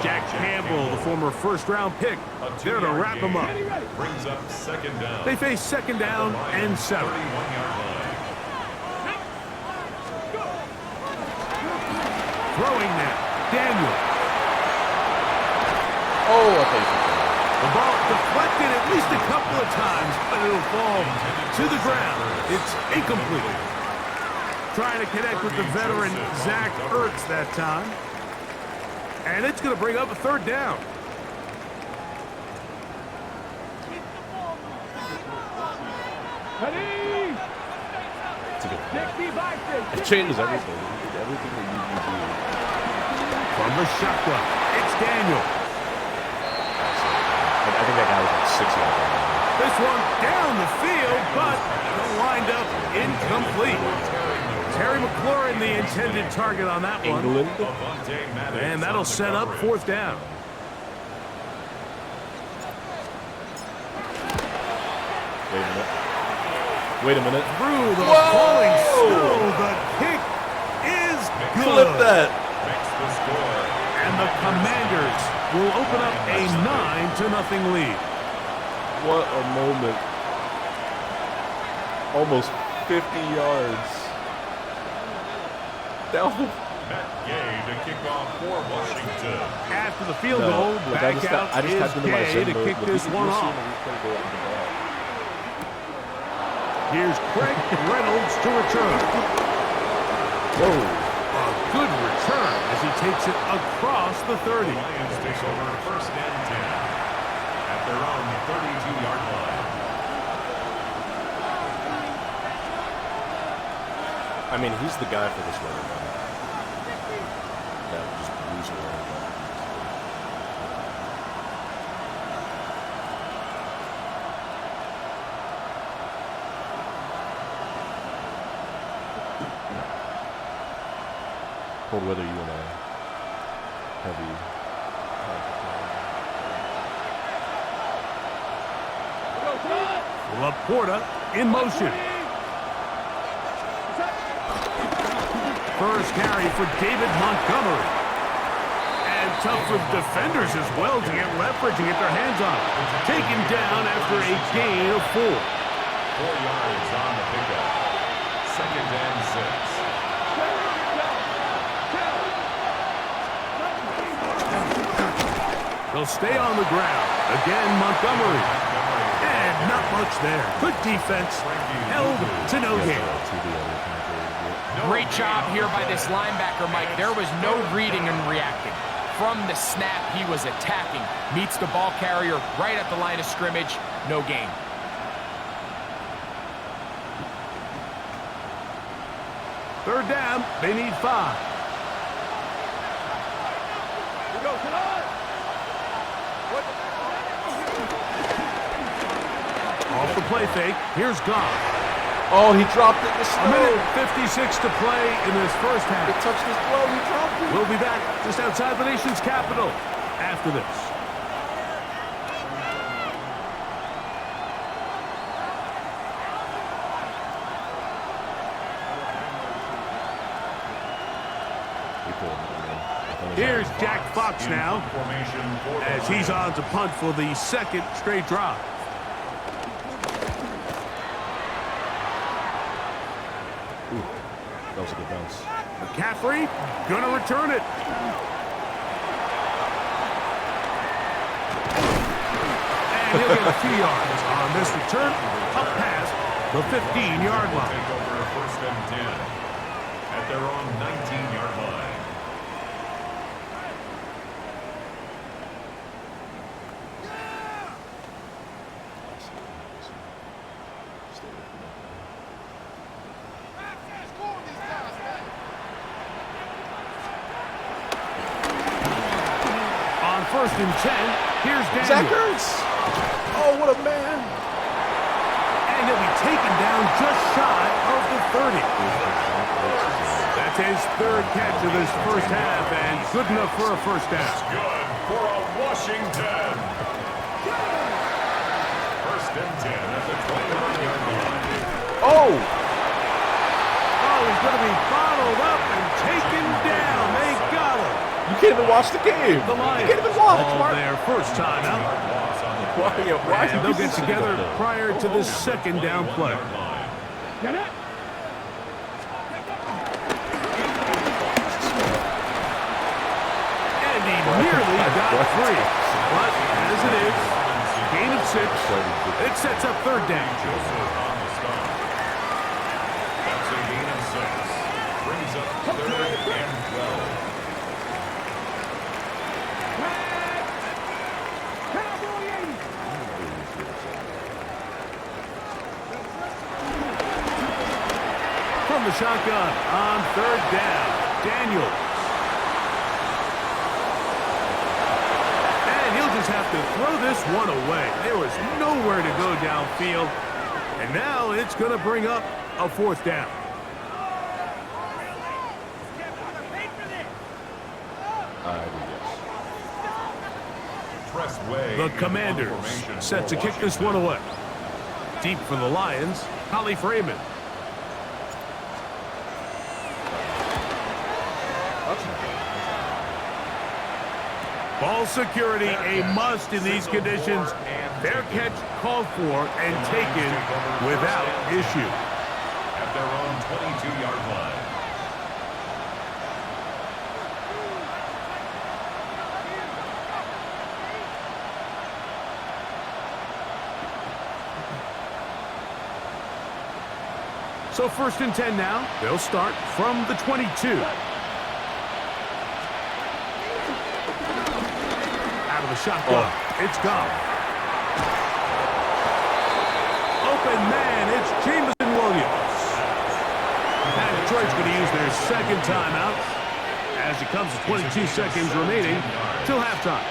Jack Campbell, the former first-round pick, there to wrap him up. Brings up 2nd down. They face 2nd down and 7. 31-yard line. Throwing now, Daniel. Oh, I think The ball deflected at least a couple of times, but it'll fall to the ground. It's incomplete. Trying to connect with the veteran Zach Ertz that time. And it's going to bring up a 3rd down. it's a good play. It changes everything. Everything that you do. From the shotgun, it's Daniel. I think that guy was like 6 yards out. This one down the field, but lined up incomplete. Terry McLaurin, the intended target on that one. England. And that'll set up 4th down. Wait a minute. Through the falling snow, the kick is good. Flip that. Makes the score. And the Commanders will open up a 9-0 lead. What a moment. Almost 50 yards. Down. Matt Gay to kick off for Washington. After the field goal, back out is Gay to kick this one off. Here's Craig Reynolds to return. Whoa. A good return as he takes it across the 30. Lions take over 1st and 10 at their own 32-yard line. I mean, he's the guy for this running back. That just lose a running back. Cold weather, you and I. Heavy. Laporta in motion. First carry for David Montgomery. And tough for defenders as well to get leverage and get their hands on it. Taken down after a gain of 4. 4 yards on the pickup. 2nd and 6. They'll stay on the ground. Again, Montgomery. And not much there. Good defense. Held to no gain. Great job here by this linebacker, Mike. There was no reading and reacting. From the snap, he was attacking. Meets the ball carrier right at the line of scrimmage. No gain. Third down. They need 5. the play fake. Here's Goff. Oh, he dropped it in the snow. A minute 56 to play in this first half. It touched his glove. He dropped it. We'll be back just outside the nation's capital after this. Here's Jack Fox now as he's on to punt for the second straight drive. Ooh, that was a good bounce. McCaffrey gonna return it. And he'll get a few yards on this return up past the 15-yard line. Take over a 1st and 10 at their own 19-yard line. On 1st and 10, here's Daniel. Zach Ertz. Oh, what a man. And he'll be taken down just shy of the 30. That's his 3rd catch of this first half, and good enough for a first down. Good for a Washington. 1st and 10 at the 21-yard line. Oh! Oh, he's going to be bottled up and taken down. They got him. You can't even watch the game. The Lions you can't even watch, call Mark. their first time out. Why And they'll get together prior to this 2nd down play. And he nearly got free. But as it is, gain of 6. It sets up 3rd down. That's a gain of 6. Brings up 3rd and 12. From the shotgun on 3rd down, Daniels. And he'll just have to throw this one away. There was nowhere to go downfield. And now it's going to bring up a 4th down. The Commanders set to kick this one away. Deep for the Lions, Holly Freeman. Ball security, a must in these conditions. Fair catch called for and taken without issue. At their own 22-yard line. So 1st and 10 now. They'll start from the 22. Out of the shotgun. It's gone. Open man. It's Jameson Williams. And Detroit's going to use their 2nd timeout as it comes to 22 seconds remaining till halftime.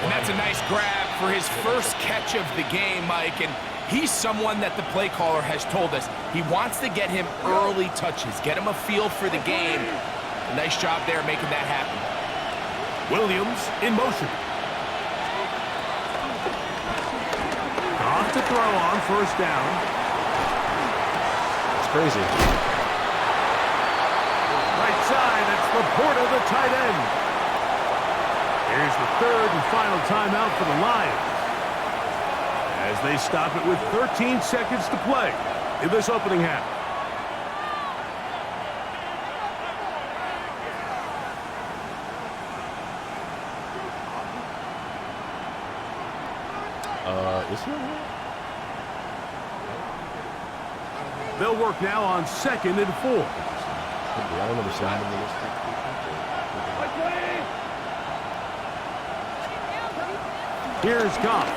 And that's a nice grab for his first catch of the game, Mike. And he's someone that the play caller has told us he wants to get him early touches, get him a feel for the game. A nice job there making that happen. Williams in motion. Off to throw on 1st down. It's crazy. Right side, it's Laporta, the tight end. Here's the 3rd and final timeout for the Lions, as they stop it with 13 seconds to play in this opening half. Is he on here? They'll work now on 2nd and 4. I don't understand him in this. Here's Goff.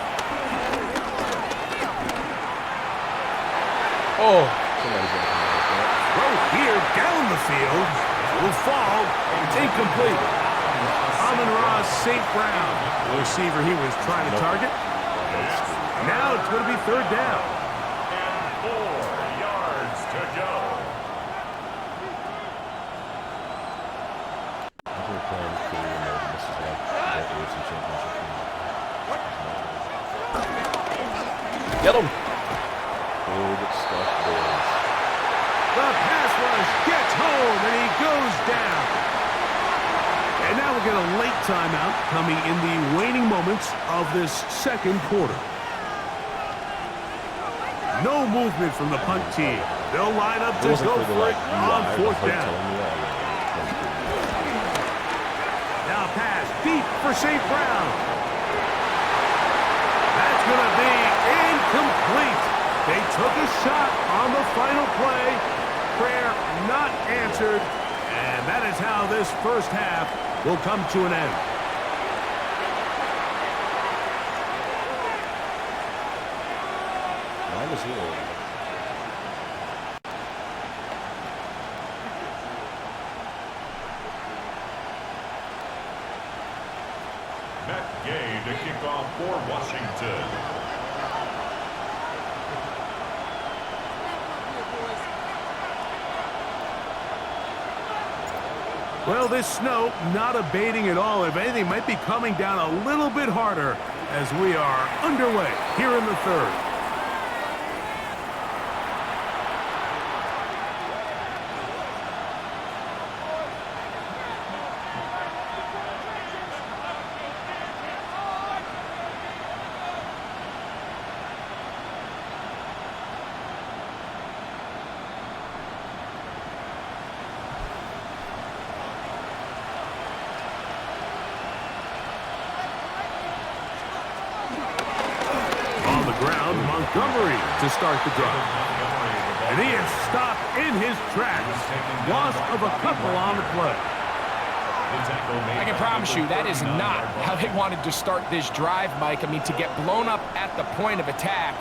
Oh, somebody's going to come like that. Throw here down the field. Will fall. Incomplete. Amon-Ra St. Brown, the receiver he was trying to target. Now it's going to be third down. And 4 yards to go. We're playing for this is like the AFC Championship game. Get him! Good stuff, boys. The pass rush gets home, and he goes down. And now we'll get a late timeout coming in the waning moments of this second quarter. No movement from the punt team. They'll line up to go for it on fourth down. Now pass deep for St. Brown. That's going to be incomplete. They took a shot on the final play. Prayer not answered. And that is how this first half will come to an end. Mine is here. Matt Gay to kick off for Washington. Well, this snow not abating at all. If anything, might be coming down a little bit harder as we are underway here in the third. Montgomery to start the drive. And he is stopped in his tracks. Loss of a couple on the play. I can promise you that is not how they wanted to start this drive, Mike. I mean, to get blown up at the point of attack,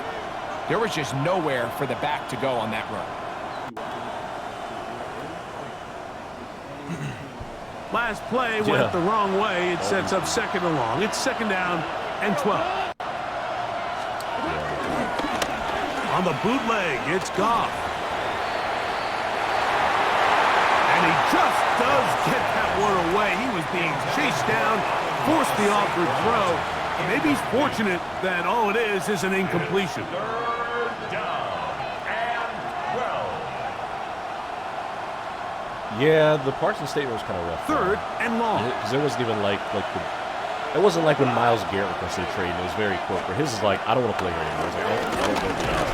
there was just nowhere for the back to go on that run. Last play went the wrong way. It sets up second and long. It's second down and 12. On the bootleg, it's Goff. And he just does get that one away. He was being chased down, forced the awkward throw. Maybe he's fortunate that all it is an incompletion. Third down and 12. Yeah, the Parsons statement was kind of rough. Third and long. Because there wasn't even like the... It wasn't like when Myles Garrett requested a trade, and it was very corporate. His is like, I don't want to play here anymore. It's like, I don't want to be out.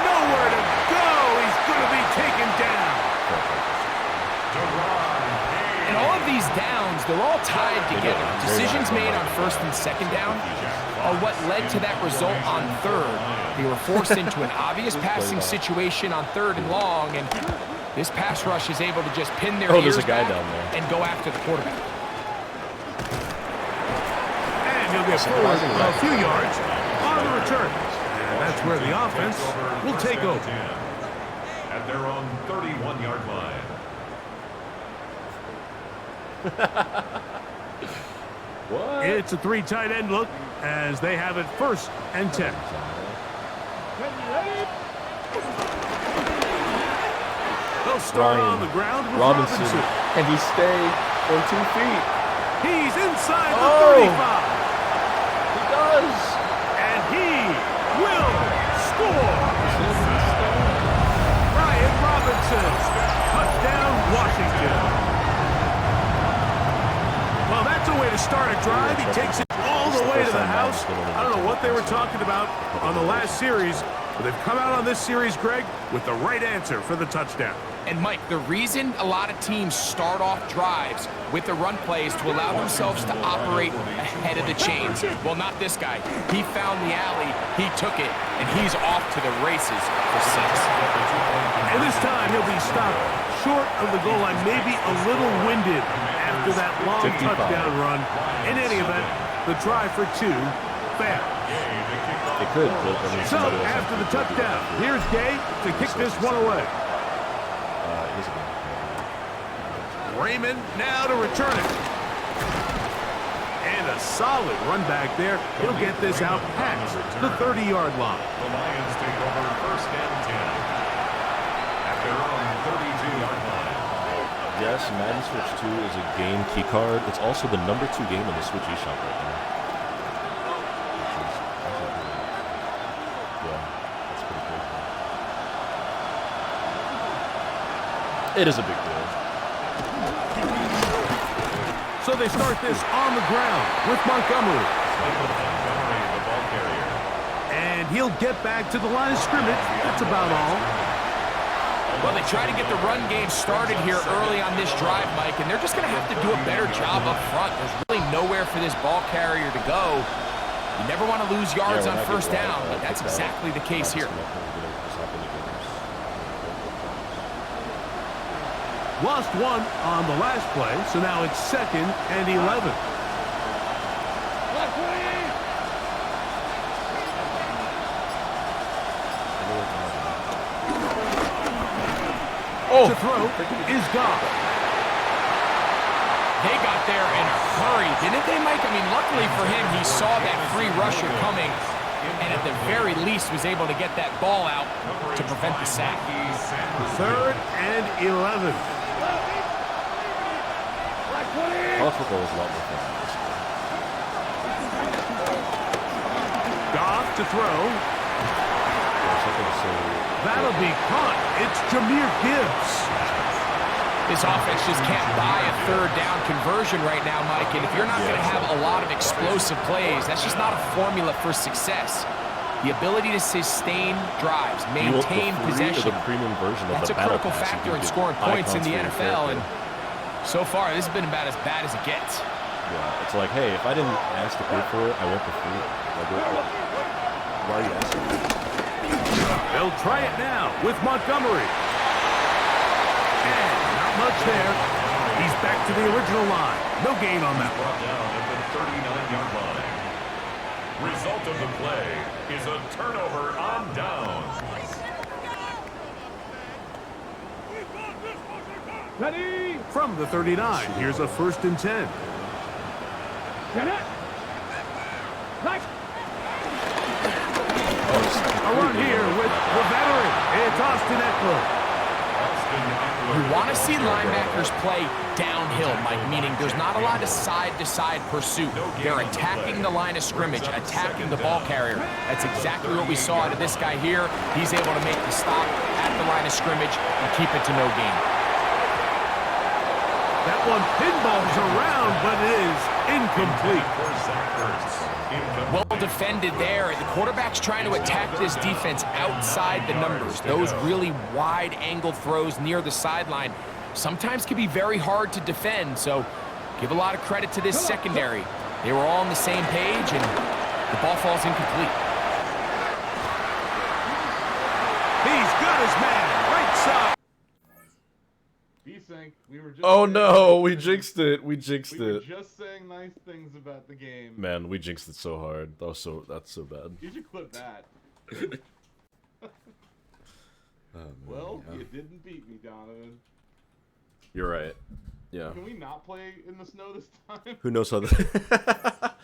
Nowhere to go. He's going to be taken down. And all of these downs, they're all tied together. Decisions made on first and second down are what led to that result on third. They were forced into an obvious passing situation on third and long, and this pass rush is able to just pin their ears back and go after the quarterback. And he'll get forward a few yards on the return. And that's where the offense will take over. At their own 31-yard line. What? It's a three tight end look as they have it first and 10. They'll start on the ground with Robinson. Can he stay on 2 feet? He's inside the 35. He does. And he will score. Brian Robinson. Touchdown, Washington. Well, that's a way to start a drive. He takes it all the way to the house. I don't know what they were talking about on the last series, but they've come out on this series, Greg, with the right answer for the touchdown. And Mike, the reason a lot of teams start off drives with the run plays to allow themselves to operate ahead of the chains. Well, not this guy. He found the alley, he took it, and he's off to the races for 6. And this time he'll be stopped short of the goal line, maybe a little winded after that long 55. touchdown run. In any event, the try for 2 failed. It could, but I mean, So after the touchdown, here's Gay to kick this one away. Raymond now to return it. And a solid run back there. He'll get this out past the 30-yard line. The Lions take over first and 10 at their own 32-yard line. Yes, Madden Switch 2 is a game key card. It's also the #2 game in the Switch eShop right now. Yeah, that's pretty crazy. It is a big deal. So they start this on the ground with Montgomery. The ball carrier. And he'll get back to the line of scrimmage. That's about all. Well, they try to get the run game started here early on this drive, Mike, and they're just going to have to do a better job up front. There's really nowhere for this ball carrier to go. You never want to lose yards on first down, but that's exactly the case here. Lost one on the last play, so now it's 2nd and 11. To throw is gone. They got there in a hurry, didn't they, Mike? I mean, luckily for him, he saw that free rusher coming, and at the very least was able to get that ball out to prevent the sack. 3rd and 11. College football is a lot more fun. Goff to throw. That'll be caught. It's Jahmyr Gibbs. This offense just can't buy a 3rd down conversion right now, Mike, and if you're not going to have a lot of explosive plays, that's just not a formula for success. The ability to sustain drives, maintain possession, that's a critical factor in scoring points in the NFL, and so far, this has been about as bad as it gets. Yeah, it's like, hey, if I didn't ask to pay for it, I want the fruit. Like, why are you asking? They'll try it now with Montgomery. And not much there. He's back to the original line. No gain on that one. Down at the 39-yard line. Result of the play is a turnover on downs. Ready? From the 39, here's a 1st and 10. A run here with the veteran. It's Austin Eckler. You want to see linebackers play downhill, Mike, meaning there's not a lot of side-to-side pursuit. They're attacking the line of scrimmage, attacking the ball carrier. That's exactly what we saw out of this guy here. He's able to make the stop at the line of scrimmage and keep it to no gain. That one pinballs around, but it is incomplete. Well defended there. The quarterback's trying to attack this defense outside the numbers. Those really wide angle throws near the sideline sometimes can be very hard to defend, so give a lot of credit to this secondary. They were all on the same page, and the ball falls incomplete. He's got his man right side. We were just Oh no, we jinxed it. We jinxed we were it. just saying nice things about the game. Man, we jinxed it so hard. That's so bad. You should clip that. Oh, man, Well, yeah. you didn't beat me, Donovan. You're right. Yeah. Can we not play in the snow this time? Who knows how the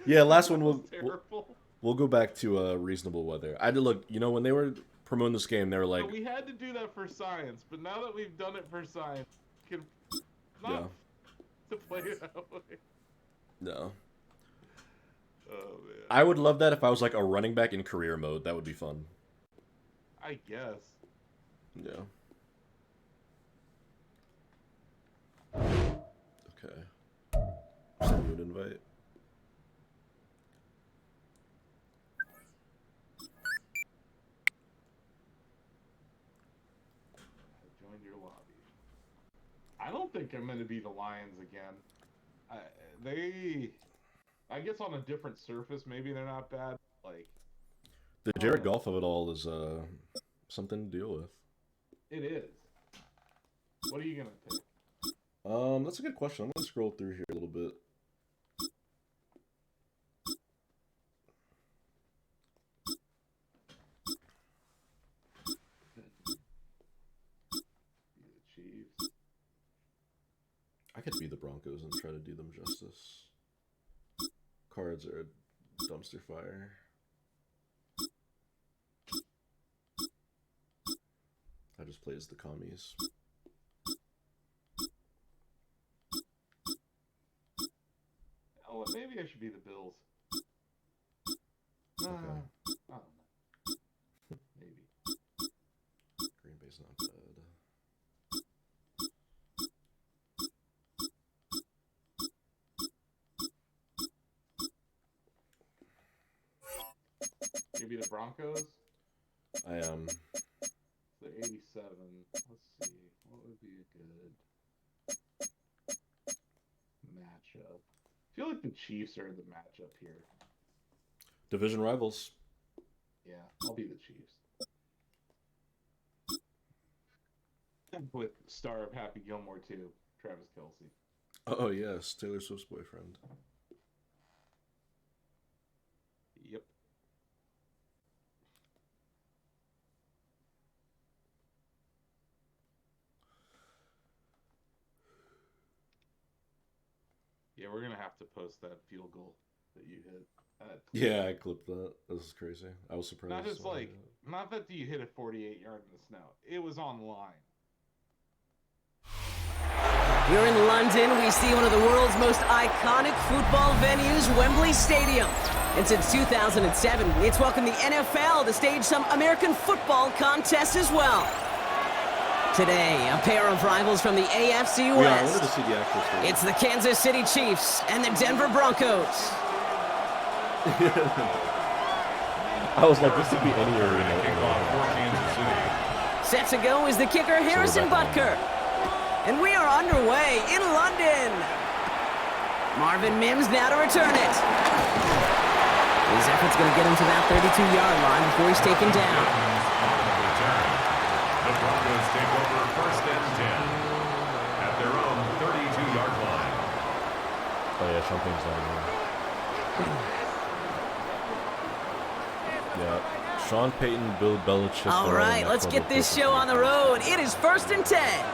Yeah, last one Terrible. we'll go back to reasonable weather. I did look, you know, when they were promoting this game, they were like, So we had to do that for science, but now that we've done it for science, can not to play it that way. no. Oh man. I would love that if I was like a running back in career mode. That would be fun. I guess. Yeah. Okay. Send you an invite. Join your lobby. I don't think I'm going to be the Lions again. I guess on a different surface, maybe they're not bad. Like The Jared Goff of it all is something to deal with. it is. What are you going to pick? That's a good question. I'm gonna scroll through here a little bit. The Chiefs. I could be the Broncos and try to do them justice. Cards are a dumpster fire. I just play as the commies. Oh, maybe I should be the Bills. Okay. I don't know. Maybe. Green Bay's not bad. Maybe the Broncos? I am. They're 87. Let's see. What would be a good matchup? I feel like the Chiefs are the matchup here. Division rivals. Yeah, I'll be the Chiefs. With star of Happy Gilmore too, Travis Kelce. Oh yes, Taylor Swift's boyfriend. Yep. Yeah, we're gonna have to post that field goal that you hit. Yeah, I clipped that. This is crazy. I was surprised. Not just like, not that you hit a 48-yard in the snow. It was online. Here in London, we see one of the world's most iconic football venues, Wembley Stadium. And since 2007, it's welcomed the NFL to stage some American football contests as well. Today, a pair of rivals from the AFC West. Yeah, I wanted to see the actual stadium. It's the Kansas City Chiefs and the Denver Broncos. I was like, this could be any arena. Set to go is the kicker, Harrison Butker. And we are underway in London. Marvin Mims now to return it. His effort's going to get him to that 32-yard line before he's taken down. The Broncos take over 1st and 10 at their own 32-yard line. Oh yeah, Champagne's not here. Yeah, Sean Payton, Bill Belichick. All right, let's get this show on the road. It is 1st and 10.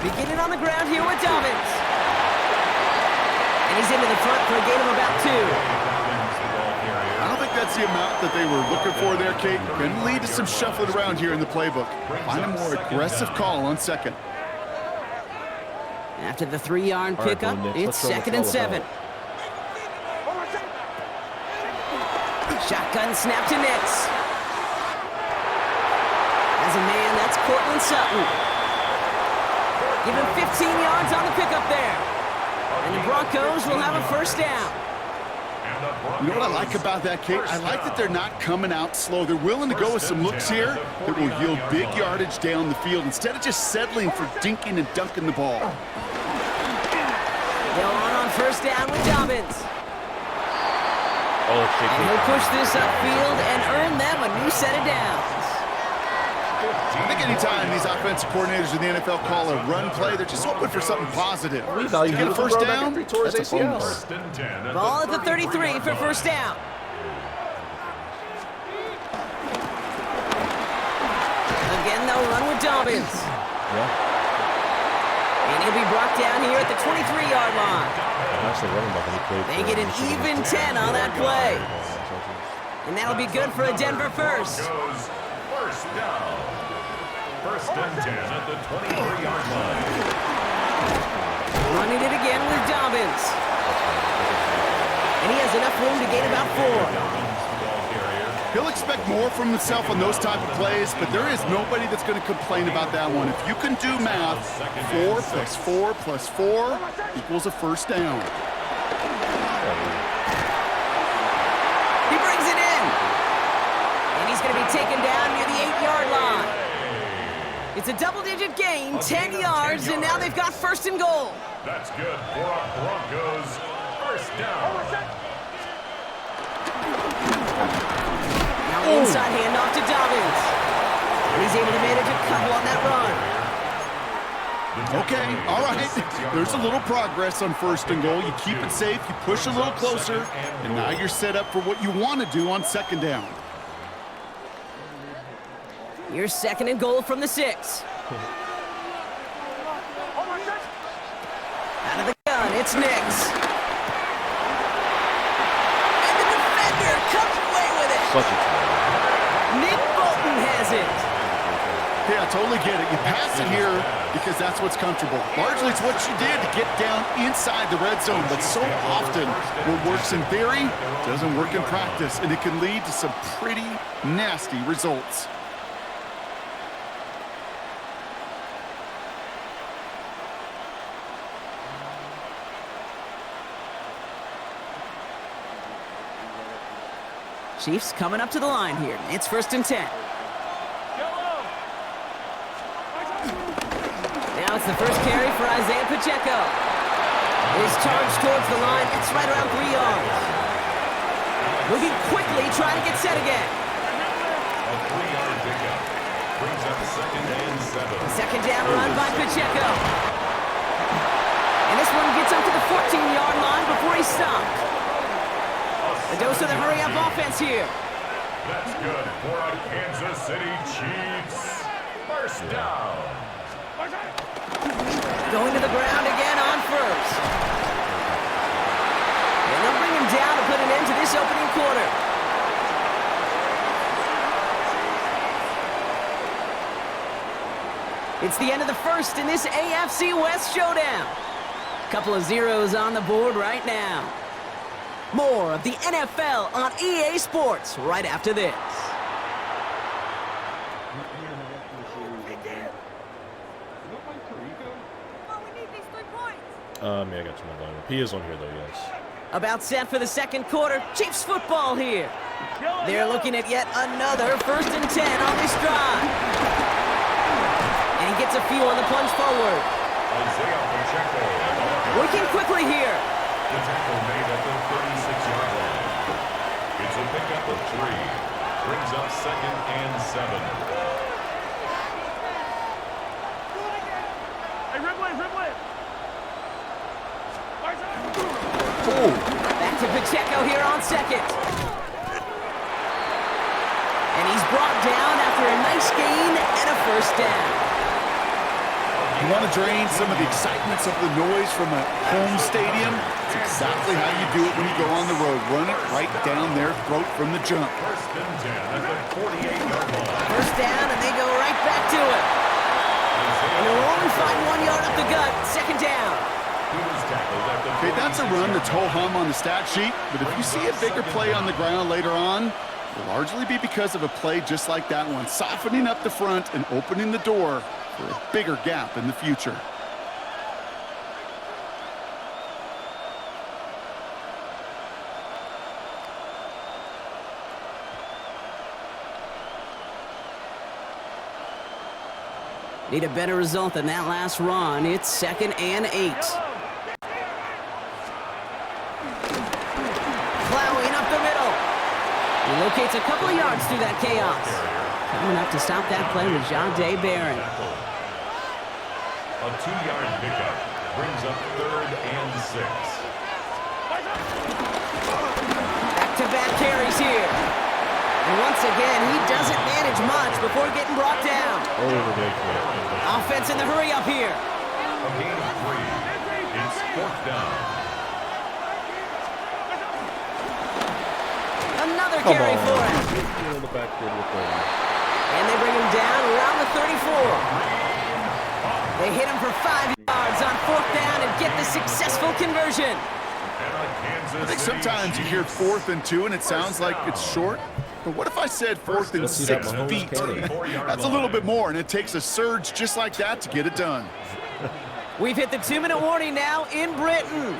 Beginning on the ground here with Dobbins. And he's into the front for a gain of about 2. I don't think that's the amount that they were looking for there, Kate. Can lead to some shuffling around here in the playbook. Find a more aggressive call on second. After the 3-yard pickup, it's 2nd and 7. Shotgun snap to Nix. As a man, that's Cortland Sutton. Give him 15 yards on the pickup there. And the Broncos will have a 1st down. You know what I like about that, Kate? I like that they're not coming out slow. They're willing to go with some looks here that will yield big yardage down the field instead of just settling for dinking and dunking the ball. They'll run on 1st down with Dobbins. And he'll push this upfield and earn them a new set of downs. I think anytime these offensive coordinators in the NFL call a run play, they're just hoping for something positive. We value to get a 1st down, that's a bonus. Ball at the 33 for 1st down. Again, they'll run with Dobbins. Yeah. And he'll be brought down here at the 23-yard line. They get an even 10 on that play. And that'll be good for a Denver 1st. 1st down. 1st and 10 at the 23-yard line. Running it again with Dobbins. And he has enough room to gain about 4. He'll expect more from himself on those type of plays, but there is nobody that's going to complain about that one. If you can do math, 4 plus 4 plus 4 equals a 1st down. He brings it in. And he's going to be taken down near the 8-yard line. It's a double-digit gain, 10 yards, and now they've got 1st and goal. That's good for our Broncos. 1st down. Now inside handoff to Dobbins. And he's able to manage a couple on that run. Okay, all right. There's a little progress on 1st and goal. You keep it safe, you push a little closer, and now you're set up for what you want to do on 2nd down. Here's 2nd and goal from the 6. It's Nix. And the defender comes away with it. Such a try. Nick Bolton has it. Yeah, I totally get it. You pass it here because that's what's comfortable. Largely, it's what you did to get down inside the red zone. But so often, what works in theory doesn't work in practice, and it can lead to some pretty nasty results. Chiefs coming up to the line here. It's 1st and 10. Now it's the first carry for Isaiah Pacheco. His charge towards the line. It's right around 3 yards. Moving quickly, trying to get set again. A 3-yard pickup. Brings up 2nd and 7. Second down run by Pacheco. And this one gets up to the 14-yard line before he's stopped. A dose of the hurry-up offense here. That's good for our Kansas City Chiefs. First down. Going to the ground again on first. And they'll bring him down to put an end to this opening quarter. It's the end of the first in this AFC West showdown. Couple of zeros on the board right now. More of the NFL on EA Sports right after this. Yeah, I got too much volume. He is on here, though, yes. About set for the second quarter. Chiefs football here. They're looking at yet another 1st and 10 on this drive. And he gets a few on the plunge forward. Isaiah Pacheco. Working quickly here. The tackle made at the 36-yard line. It's a pickup of 3. Brings up 2nd and 7. Back to Pacheco here on second. And he's brought down after a nice gain and a 1st down. You want to drain some of the excitements of the noise from a home stadium? It's exactly how you do it when you go on the road. Run it right down their throat from the jump. 1st and 10 at the 48-yard line. 1st down, and they go right back to it. And they'll only find 1 yard up the gut. 2nd down. Okay, that's a run that's ho-hum on the stat sheet, but if you see a bigger play on the ground later on, it'll largely be because of a play just like that one, softening up the front and opening the door for a bigger gap in the future. Need a better result than that last run. It's 2nd and 8. Plowing up the middle. He locates a couple of yards through that chaos. Coming up to stop that play with Jahdae Barron. A 2-yard pickup brings up 3rd and 6. Back-to-back carries here. And once again, he doesn't manage much before getting brought down. Offense in the hurry up here. A gain of 3. It's 4th down. Another carry for him. And they bring him down around the 34. They hit him for 5 yards on 4th down and get the successful conversion. I think sometimes you hear 4th and 2 and it sounds like it's short. But what if I said 4th and 6 feet? That's a little bit more, and it takes a surge just like that to get it done. We've hit the 2-minute warning now in Britain.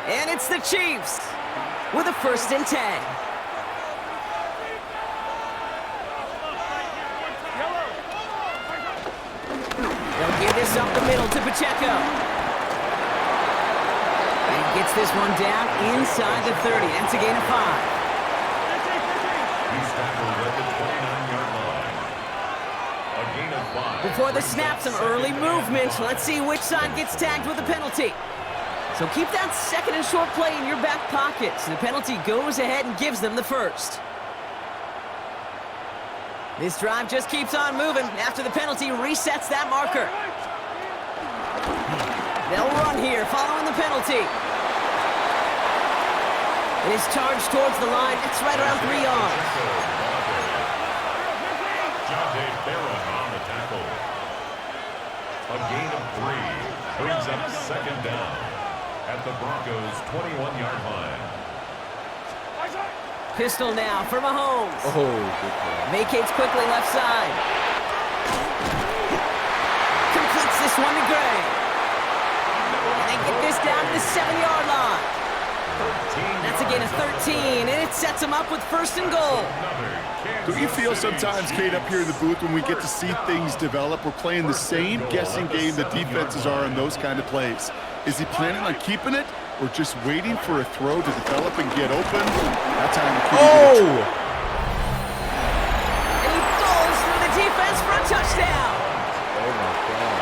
And it's the Chiefs with a 1st and 10. They'll give this up the middle to Pacheco. And gets this one down inside the 30. That's a gain of 5. He's tackled at the 29-yard line. A gain of 5. Before the snap, some early movement. Let's see which side gets tagged with the penalty. So keep that 2nd and short play in your back pocket. So the penalty goes ahead and gives them the 1st. This drive just keeps on moving after the penalty resets that marker. They'll run here following the penalty. It is charged towards the line. It's right around 3 yards. On the tackle. A gain of 3 brings up second down at the Broncos' 21-yard line. Pistol now for Mahomes. Oh, good play. Vacates quickly left side. Completes this one to Gray. And they get this down to the 7-yard line. That's a gain of 13, and it sets them up with first and goal. Do you feel sometimes, Kate, up here in the booth when we get to see things develop, we're playing the same guessing game the defenses are on those kind of plays? Is he planning on keeping it or just waiting for a throw to develop and get open? That's how you Oh! And he falls through the defense for a touchdown. Oh, my God.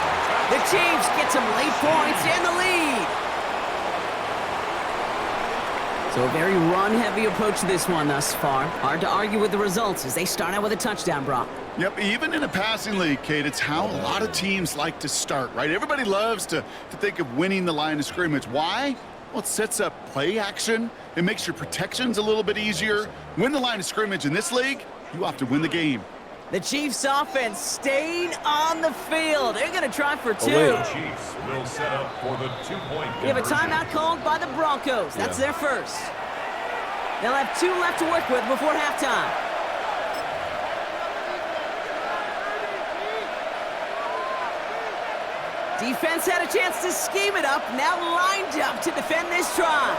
The Chiefs get some late points and the lead. So a very run-heavy approach to this one thus far. Hard to argue with the results as they start out with a touchdown, Brock. Yep, even in a passing league, Kate, it's how a lot of teams like to start, right? Everybody loves to think of winning the line of scrimmage. Why? Well, it sets up play action. It makes your protections a little bit easier. Win the line of scrimmage in this league, you have to win the game. The Chiefs offense staying on the field. They're going to try for 2. The Chiefs will set up for the 2-point We have a conversion. timeout called by the Broncos. That's their first. They'll have 2 left to work with before halftime. Defense had a chance to scheme it up, now lined up to defend this try.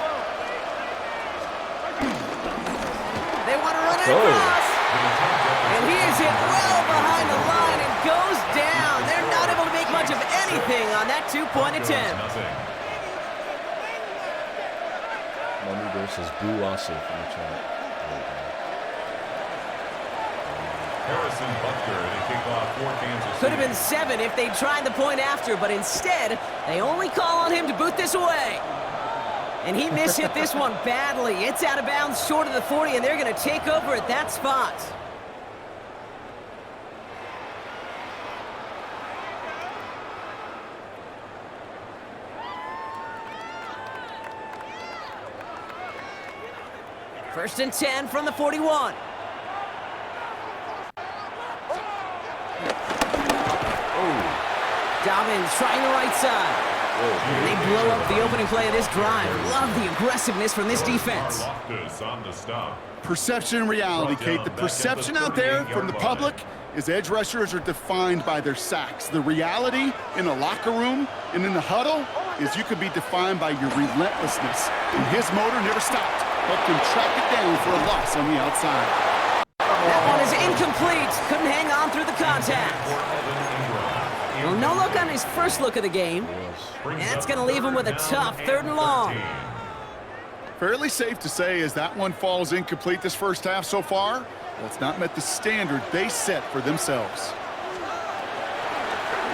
They want to run it across. And he is hit well behind the line and goes down. They're not able to make much of anything on that 2-point attempt. Mummy versus Boo Lassie from the chat. Harrison Butker to kick off for Kansas City. Could have been 7 if they tried the point after, but instead, they only call on him to boot this away. And he mishit this one badly. It's out of bounds short of the 40, and they're going to take over at that spot. First and 10 from the 41. Dobbins trying the right side. And they blow up the opening play of this drive. Love the aggressiveness from this defense. On the stop. Perception and reality, Kate. The perception out there from the public is edge rushers are defined by their sacks. The reality in the locker room and in the huddle is you could be defined by your relentlessness. And his motor never stopped. Helped him track it down for a loss on the outside. That one is incomplete. Couldn't hang on through the contact. Well, no look on his first look of the game. And that's going to leave him with a tough 3rd and long. Fairly safe to say as that one falls incomplete this first half so far, that's not met the standard they set for themselves.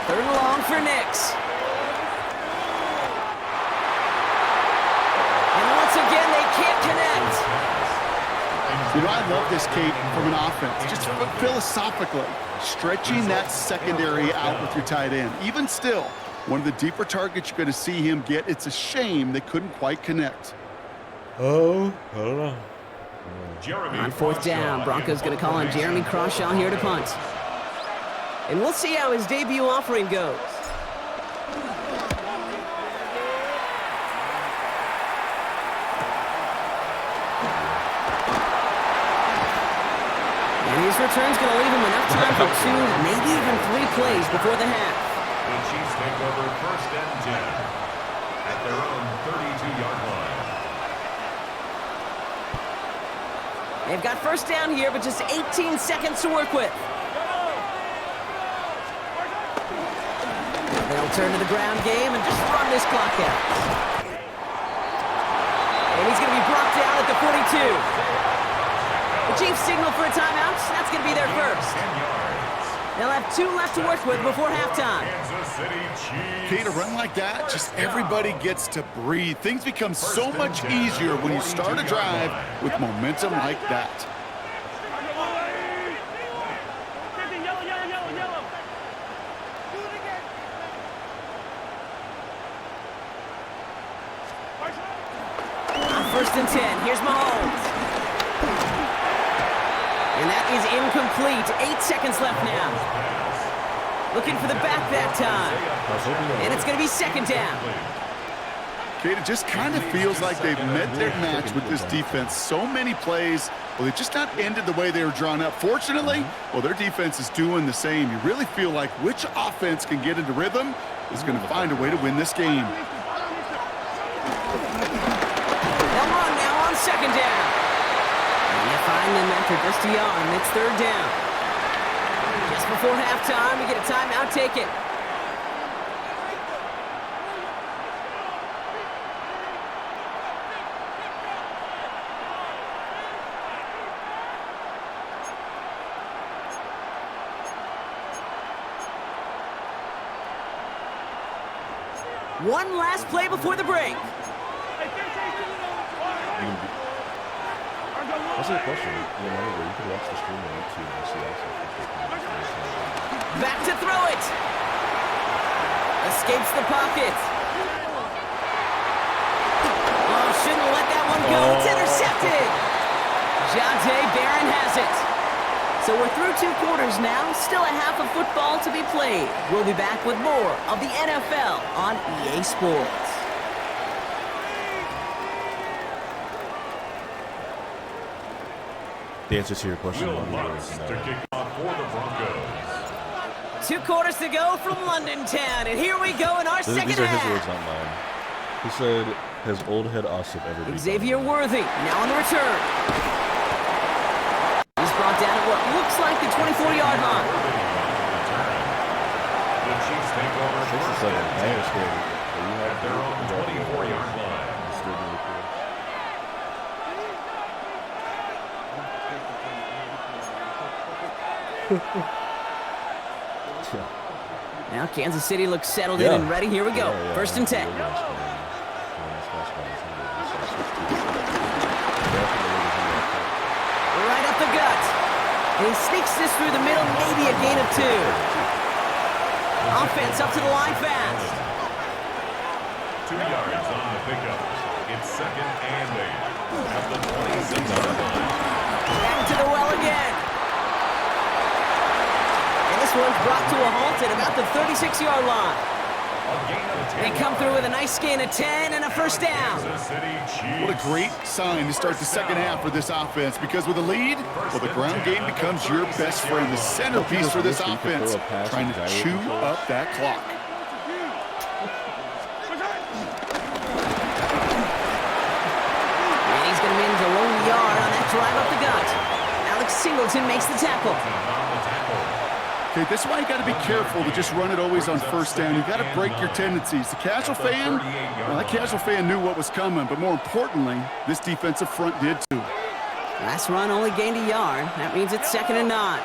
3rd and long for Nix. And once again, they can't connect. You know, I love this, Kate, from an offense. Just philosophically, stretching that secondary out with your tight end. Even still, one of the deeper targets you're going to see him get. It's a shame they couldn't quite connect. Oh, I don't know. On 4th down, Broncos going to call on Jeremy Crawshaw here to punt. And we'll see how his debut offering goes. And his return's going to leave him enough time for 2, maybe even 3 plays before the half. The Chiefs take over first and 10 at their own 32-yard line. They've got first down here, but just 18 seconds to work with. They'll turn to the ground game and just run this clock out. And he's going to be brought down at the 42. The Chiefs signal for a timeout. That's going to be their first. They'll have 2 left to work with before halftime. Kate, a run like that, just everybody gets to breathe. Things become so much easier when you start a drive with momentum like that. First and 10. Here's Mahomes. And that is incomplete. 8 seconds left now. Looking for the back that time. And it's going to be second down. Kate, it just kind of feels like they've met their match with this defense. So many plays, well, they've just not ended the way they were drawn up. Fortunately, well, their defense is doing the same. You really feel like which offense can get into rhythm is going to find a way to win this game. They'll run now on second down. And they find them after just a yard. It's third down. Just before halftime, we get a timeout. Take it. One last play before the break. That's a question. You could watch the stream on YouTube and see also. Back to throw it. Escapes the pocket. Oh, shouldn't let that one go. It's intercepted. Jonte Barron has it. So we're through 2 quarters now. Still a half of football to be played. We'll be back with more of the NFL on EA Sports. The answer to your question. To kick off for the Broncos. 2 quarters to go from London Town, and here we go in our second These are half. his words, not mine. He said, "Has old head Asif ever been?" Xavier Worthy now on the return. He's brought down at what looks like the 24-yard line. The Chiefs take over 6 and 7. I understand. at their own 24-yard line. Now Kansas City looks settled in and ready. Here we go. First and 10. Right up the gut. And he sneaks this through the middle, maybe a gain of 2. Offense up to the line fast. 2 yards on the pickup. It's second and 8 at the 26-yard line. Back to the well again. And this one's brought to a halt at about the 36-yard line. They come through with a nice gain of 10 and a first down. What a great sign to start the second half for this offense, because with a lead, well, the ground game becomes your best friend, the centerpiece for this offense, trying to chew up that clock. And he's going to manage a lone yard on that drive up the gut. Alex Singleton makes the tackle. Okay, this is why you got to be careful to just run it always on first down. You got to break your tendencies. The casual fan, well, that casual fan knew what was coming, but more importantly, this defensive front did too. Last run only gained a yard. That means it's second and 9.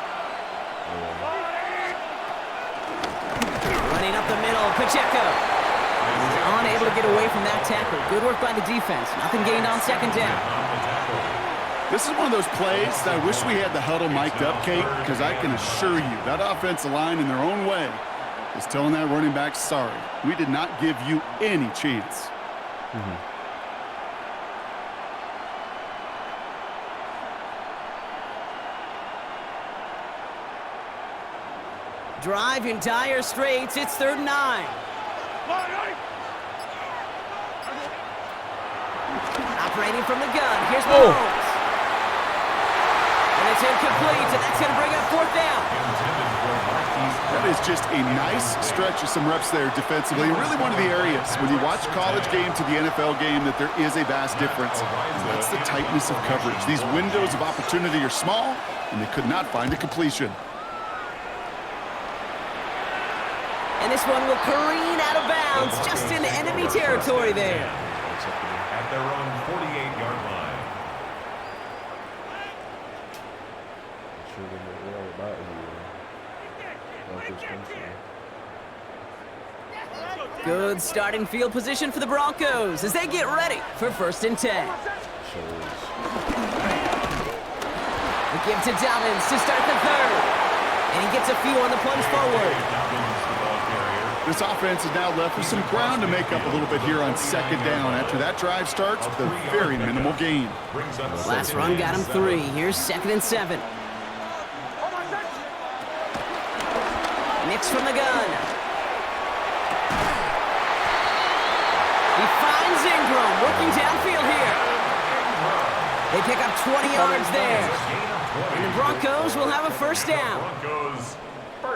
Running up the middle, Pacheco. He's unable to get away from that tackle. Good work by the defense. Nothing gained on second down. This is one of those plays that I wish we had the huddle mic'd up, Kate, because I can assure you that offensive line in their own way is telling that running back, sorry, we did not give you any chance. Drive in dire straits. It's third and 9. Operating from the gun. Here's Mahomes. And it's incomplete, and that's going to bring up fourth down. That is just a nice stretch of some reps there defensively. Really one of the areas when you watch college game to the NFL game that there is a vast difference. That's the tightness of coverage. These windows of opportunity are small, and they could not find a completion. And this one will careen out of bounds just into enemy territory there. At their own 48-yard line. Good starting field position for the Broncos as they get ready for first and 10. We give to Dobbins to start the third. And he gets a few on the plunge forward. This offense is now left with some ground to make up a little bit here on second down after that drive starts with a very minimal gain. Last run got him 3. Here's 2nd and 7. Nix from the gun. He finds Ingram working downfield here. They pick up 20 yards there. And the Broncos will have a first down.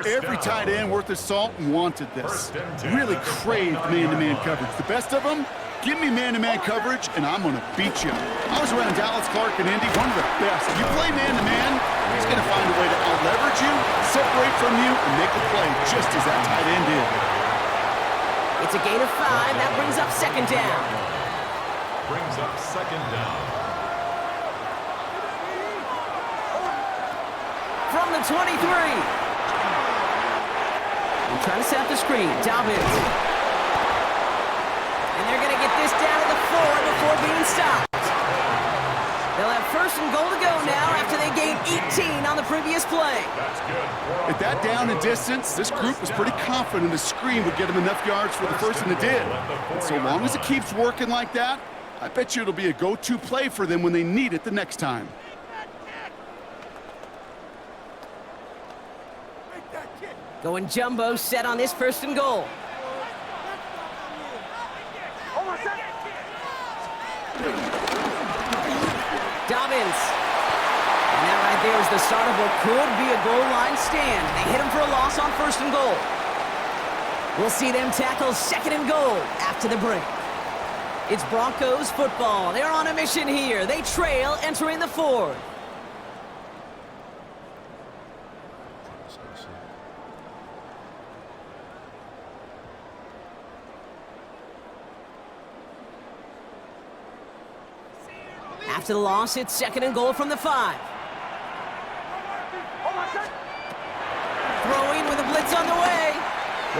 Every tight end worth his salt wanted this. Really craved man-to-man coverage. The best of them, give me man-to-man coverage, and I'm going to beat you. I was around Dallas, Clark, and Indy, one of the best. If you play man-to-man, he's going to find a way to out-leverage you, separate from you, and make a play just as that tight end did. It's a gain of 5. That brings up 2nd down. Brings up 2nd down. From the 23. Trying to set up the screen. Dobbins. And they're going to get this down to the 4 before being stopped. They'll have 1st and goal to go now after they gained 18 on the previous play. At that down and distance, this group was pretty confident the screen would get them enough yards for the first, and it did. And so long as it keeps working like that, I bet you it'll be a go-to play for them when they need it the next time. Going jumbo set on this 1st and goal. Dobbins. And that right there is the start of what could be a goal line stand. They hit him for a loss on 1st and goal. We'll see them tackle 2nd and goal after the break. It's Broncos football. They're on a mission here. They trail entering the 4th. After the loss, it's 2nd and goal from the 5. Throwing with a blitz on the way.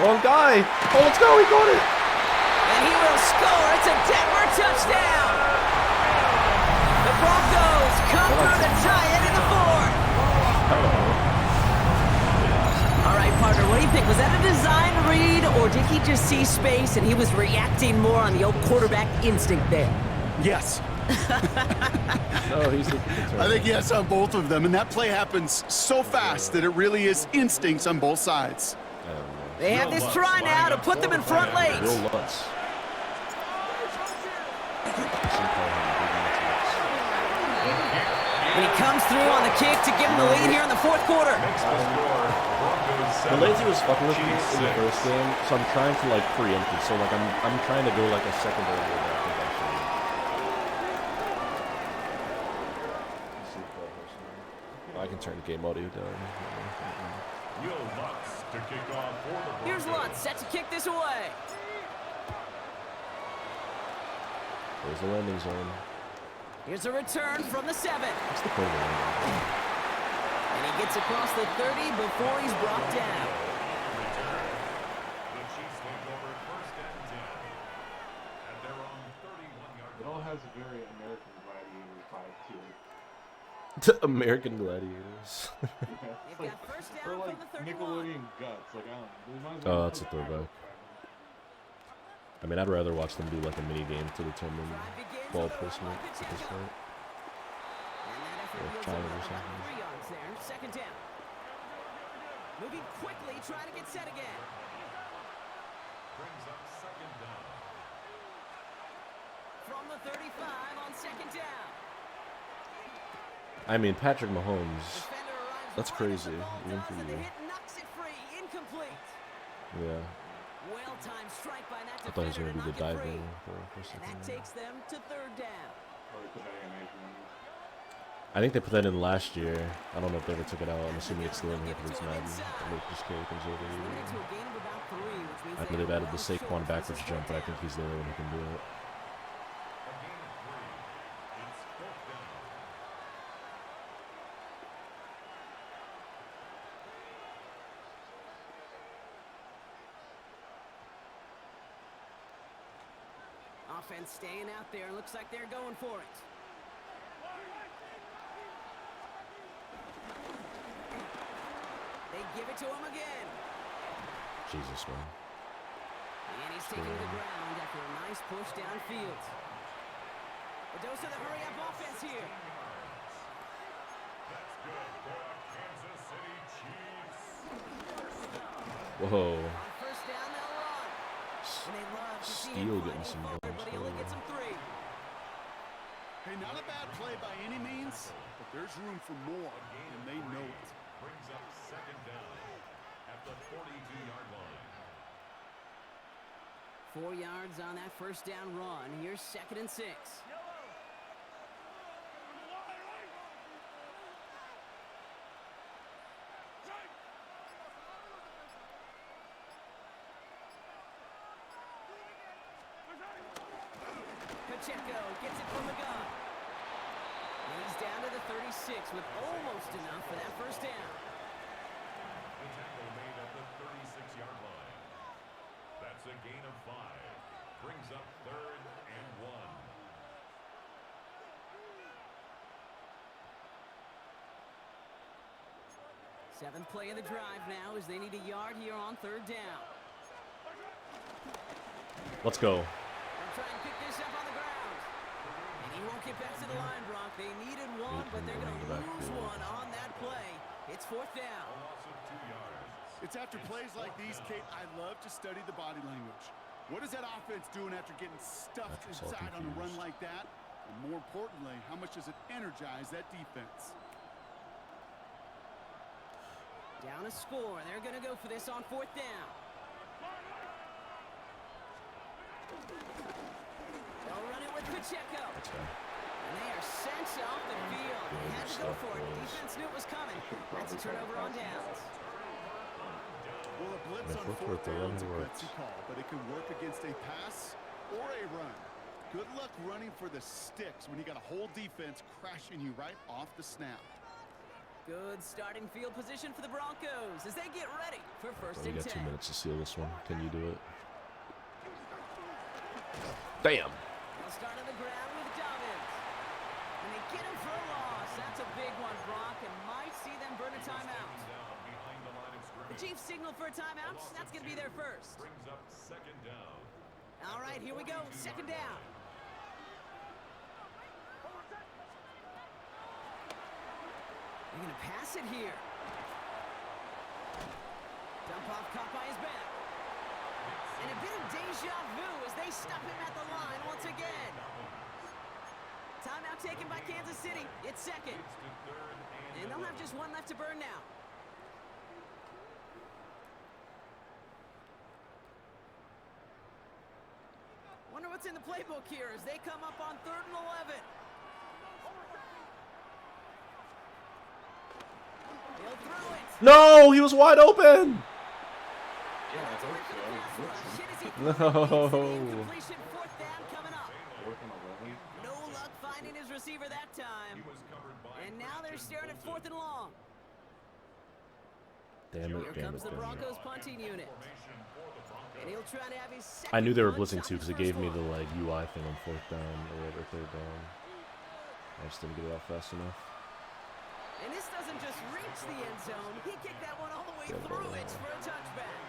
Wrong guy. Oh, let's go. He got it. And he will score. It's a Denver touchdown. The Broncos come through to tie it in the 4th. All right, partner, what do you think? Was that a design read, or did he just see space and he was reacting more on the old quarterback instinct there? Yes. No, he's the I think yes on both of them, and that play happens so fast that it really is instincts on both sides. They have this try now to put them in front late. Real Lutz. And he comes through on the kick to give him the lead here in the 4th quarter. The lazy was fucking with me in the first game, so I'm trying to like preempt it. So like I'm trying to go like a second earlier than I think I should. I can turn the game audio down. Here's Lutz set to kick this away. There's the landing zone. Here's a return from the 7. What's the point of the landing zone? And he gets across the 30 before he's brought down. It all has a very American Gladiator vibe to it. American Gladiators. It's like, or like Nickelodeon Guts. Like, I don't know. Oh, that's a throwback. I mean, I'd rather watch them do like a mini game to determine ball placement at this point. Or challenge or something. 3 yards there, 2nd down. Moving quickly, trying to get set again. Brings up 2nd down. From the 35 on 2nd down. I mean, Patrick Mahomes, that's crazy, even for you. Yeah. I thought he was going to be the dive for a second. That takes them to 3rd down. I think they put that in last year. I don't know if they ever took it out. I'm assuming it's still in here because it's Madden. They just carry things over here. I know they've added the Saquon backwards jump, but I think he's the only one who can do it. Offense staying out there. Looks like they're going for it. They give it to him again. Jesus, man. And he's taking the ground after a nice push downfield. A dose of the hurry-up offense here. That's good for the Kansas City Chiefs. Whoa. On first down, they'll run. And they love to see Steele him getting some forward, yards. but he only gets him 3. Hey, not a bad play by any means, but there's room for more, and they know it. Brings up second down at the 42-yard line. 4 yards on that first down run. Here's 2nd and 6. Pacheco gets it from the gun. And he's down to the 36 with almost enough for that first down. The tackle made at the 36-yard line. That's a gain of 5. Brings up 3rd and 1. Seventh play of the drive now as they need a yard here on 3rd down. Let's go. They'll try and pick this up on the ground. And he won't get back to the line, Brock. They needed one, but they're going to lose one on that play. It's 4th down. A loss of 2 yards. It's after plays like these, Kate, I love to study the body language. What is that offense doing after getting stuffed inside on a run like that? And more importantly, how much does it energize that defense? Down a score. They're going to go for this on 4th down. They'll run it with Pacheco. And they are sent off the field. They had to go for it. The defense knew it was coming. That's a turnover on downs. Well, a blitz on 4th down is a gutsy call, but it can work against a pass or a run. Good luck running for the sticks when you got a whole defense crashing you right off the snap. Good starting field position for the Broncos as they get ready for 1st and 10. You got 2 minutes to seal this one. Can you do it? Damn. They'll start on the ground with Dobbins. And they get him for a loss. That's a big one, Brock, and might see them burn a timeout. The Chiefs signal for a timeout. That's going to be their first. Brings up 2nd down. All right, here we go. 2nd down. They're going to pass it here. Dump off caught by his back. And a bit of deja vu as they stop him at the line once again. Timeout taken by Kansas City. It's 2nd. And they'll have just 1 left to burn now. Wonder what's in the playbook here as they come up on 3rd and 11. He'll throw it. No, he was wide open. No. Completion, 4th down coming up. No luck finding his receiver that time. And now they're staring at 4th and long. Damn Here it, damn comes it, the damn it. Broncos punting unit. And he'll try to have his second I knew they were punt blitzing on too the because it first gave me one. the like UI thing on 4th down or 3rd down. I just didn't get it out fast enough. And this doesn't just reach the end zone. He kicked that one all the way through it for a touchback.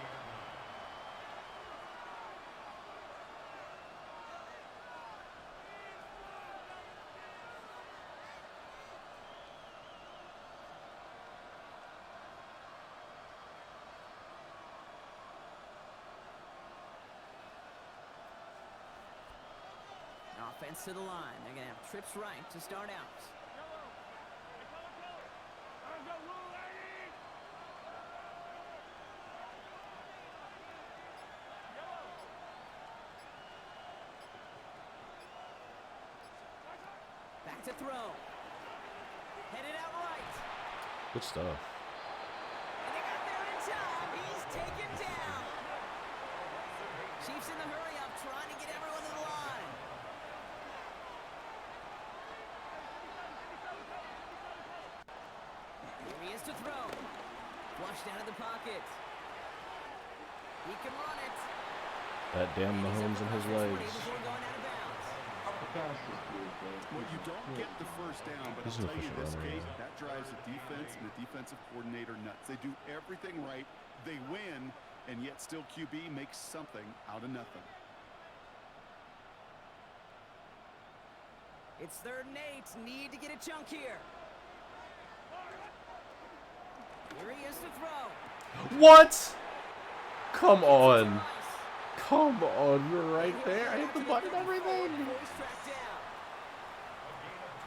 Offense to the line. They're going to have trips right to start out. Back to throw. Headed out right. Good stuff. And they got there in time. He's taken down. Chiefs in the hurry up, trying to get everyone to the line. Here he is to throw. Flushed out of the pocket. He can run it. That damn Mahomes and his legs. Before going out of bounds. Well, you don't get the first down, but He's I'll an tell you efficient this, runner. Kate, that drives the defense and the defensive coordinator nuts. They do everything right. They win, and yet still QB makes something out of nothing. It's 3rd and 8. Need to get a chunk here. Here he is to throw. What? Come on. Come on, you're right there. I hit the button and everything.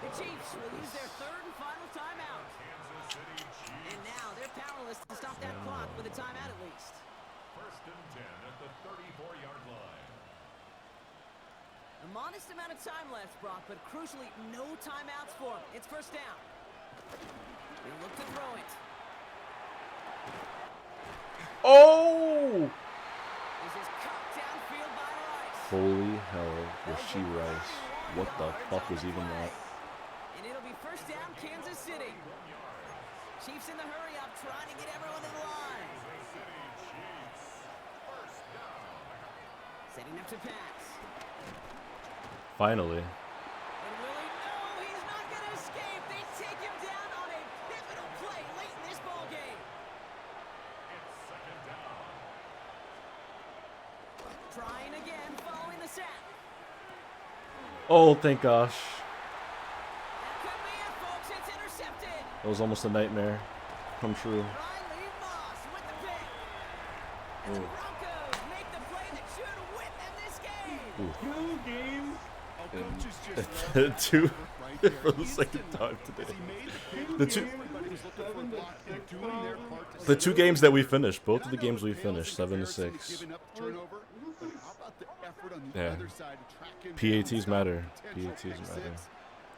The Chiefs will use their 3rd and final timeout. And now they're powerless to stop that clock with a timeout at least. 1st and 10 at the 34-yard line. A modest amount of time left, Brock, but crucially, no timeouts for him. It's 1st down. They look to throw it. Oh! This is cut downfield by Rice. Holy hell, was she Rice? What the fuck was even that? And it'll be 1st down, Kansas City. Chiefs in the hurry up, trying to get everyone to the line. Setting up to pass. Finally. And Willie, no, he's not going to escape. They take him down on a pivotal play late in this ball game. It's 2nd down. Trying again, following the sack. Oh, thank gosh. That could be it, folks. It's intercepted. That was almost a nightmare come true. Riley Moss with the pick. And the Broncos make the play that should win them this game. 2 games. Two for the 2nd time today. The two games that we finished, both of the games we finished, 7-6. Yeah. PATs matter. PATs matter.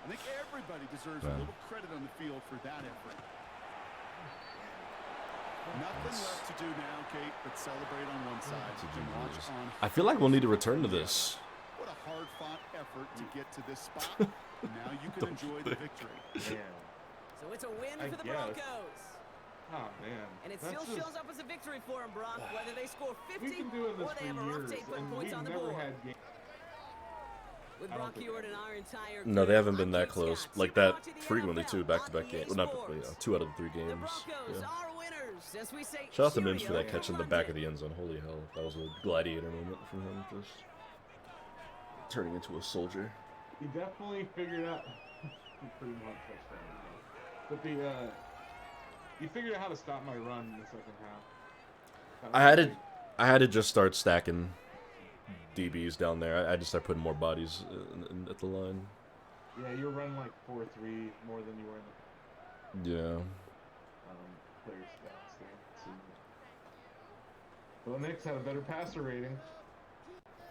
I think everybody deserves a little credit on the field for that effort. Nothing left to do now, Kate, but celebrate on one side. I feel like we'll need to return to this. What a hard-fought effort to get to this spot. Now you can enjoy the victory. Man. So it's a win for the Broncos. Oh, man. And it still shows up as a victory for them, Brock, whether they score 50 We've been doing this or they have a for rough years, day putting and points we've on the never board. had games. With Brock Jordan our entire No, they haven't been career, that close. Scott, Like super that watch of the frequently NFL too, back-to-back on games. EA Well, not Sports. 2 out of the 3 The games. Broncos Yeah. are winners, as we say. Shout out to Mims for cheerio that catch in the from back of London. the end zone. Holy hell, that was a gladiator moment from him, just turning into a soldier. He definitely figured out. Pretty much touchdown. But he figured out how to stop my run in the 2nd half. I had to just start stacking DBs down there. I just started putting more bodies at the line. Yeah, you were running like 4-3 more than you were in the Yeah. player stats there. Well, Knicks had a better passer rating.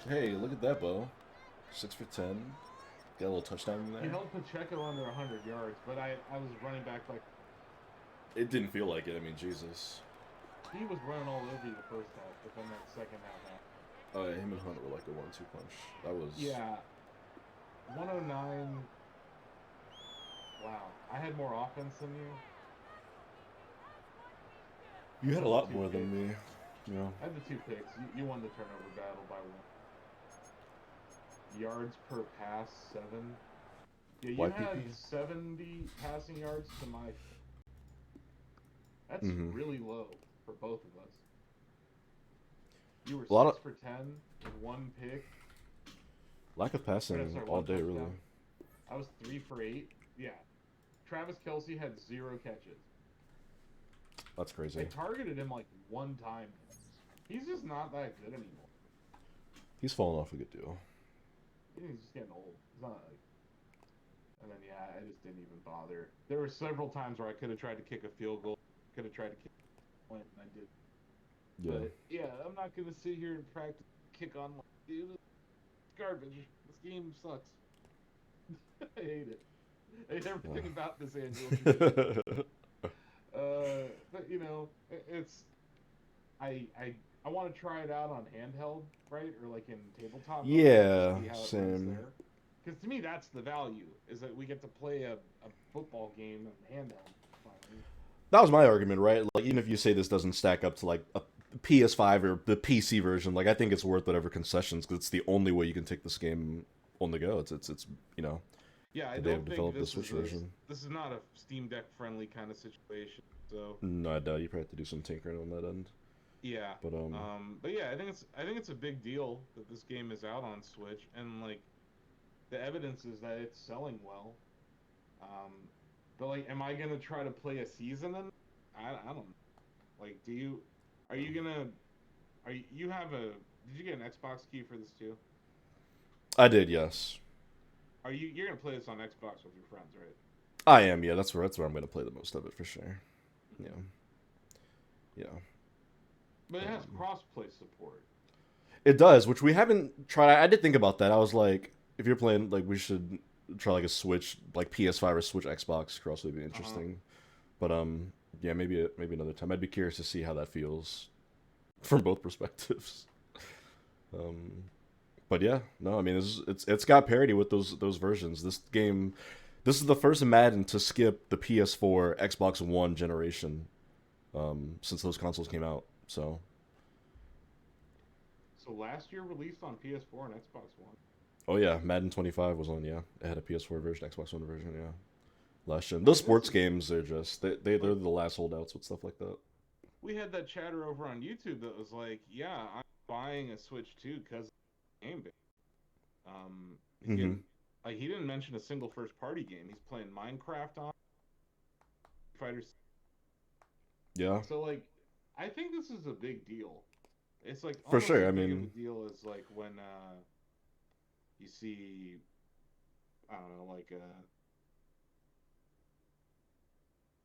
Hey, look at that, Bo. 6 for 10. Got a little touchdown in there. He held Pacheco under 100 yards, but I was running back like... It didn't feel like it. I mean, Jesus. He was running all over you the 1st half, but then that 2nd half happened. Oh, yeah, him and Hunt were like a 1-2 punch. That was... Yeah. 109... Wow. I had more offense than you. You had a lot more than me. You know. I had the 2 picks. You won the turnover battle by 1. Yards per pass, 7. Yeah, you YPP. had 70 passing yards to my... That's really low for both of us. You were 6 for 10 with 1 pick. Lack of passing all day, really. I was 3 for 8. Yeah. Travis Kelce had 0 catches. That's crazy. They targeted him like 1 time. He's just not that good anymore. He's fallen off a good deal. He's just getting old. He's not like... And then, yeah, I just didn't even bother. There were several times where I could have tried to kick a field goal. Could have tried to kick a point, and I did. Yeah. But, yeah, I'm not going to sit here and practice kick on. Dude, it's garbage. This game sucks. I hate it. I hate everything about this annual tradition. But, you know, it's... I want to try it out on handheld, right? Or like in tabletop. Yeah, same. Because to me, that's the value, is that we get to play a football game on handheld. Finally. That was my argument, right? Like, even if you say this doesn't stack up to like a PS5 or the PC version, like I think it's worth whatever concessions because it's the only way you can take this game on the go. It's you know. Yeah, I don't think this is not a Steam Deck friendly kind of situation. So no, I doubt you probably have to do some tinkering on that end. Yeah. But yeah, I think it's a big deal that this game is out on Switch, and like the evidence is that it's selling well. Um, but like, am I gonna try to play a season? I don't know. Like, are you gonna, you have a, did you get an Xbox key for this too? I did, yes. You're gonna play this on Xbox with your friends, right? I am, yeah. That's where I'm gonna play the most of it for sure. Yeah. Yeah. But it has cross-play support. It does, which we haven't tried. I did think about that. I was like, if you're playing, like, we should try like a Switch, like PS5 or Switch Xbox cross would be interesting. But yeah, maybe another time. I'd be curious to see how that feels from both perspectives. But yeah, no, I mean it's got parity with those versions. This is the first Madden to skip the PS4, Xbox One generation since those consoles came out. So last year released on PS4 and Xbox One. Oh yeah, Madden 25 was on. Yeah, it had a PS4 version, Xbox One version. Yeah, last gen. Those sports games are just they're the last holdouts with stuff like that. We had that chatter over on YouTube that was like, yeah, I'm buying a Switch 2 because of the game. He didn't mention a single first-party game. He's playing Minecraft on Fighters. Yeah. So like, I think this is a big deal. It's like for sure. I mean, mean, the deal is like when you see, I don't know, like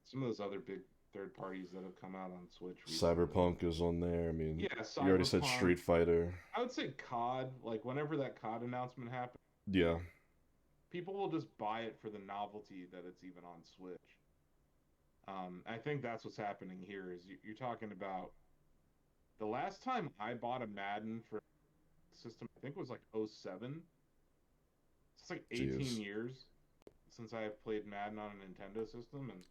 some of those other big third parties that have come out on Switch recently. Cyberpunk is on there. I mean, yeah, you already said Street Fighter. I would say COD. Like whenever that COD announcement happened, yeah, people will just buy it for the novelty that it's even on Switch. I think that's what's happening here. Is you're talking about the last time I bought a Madden for system, I think it was like 2007. It's like 18 years since I have played Madden on a Nintendo system, and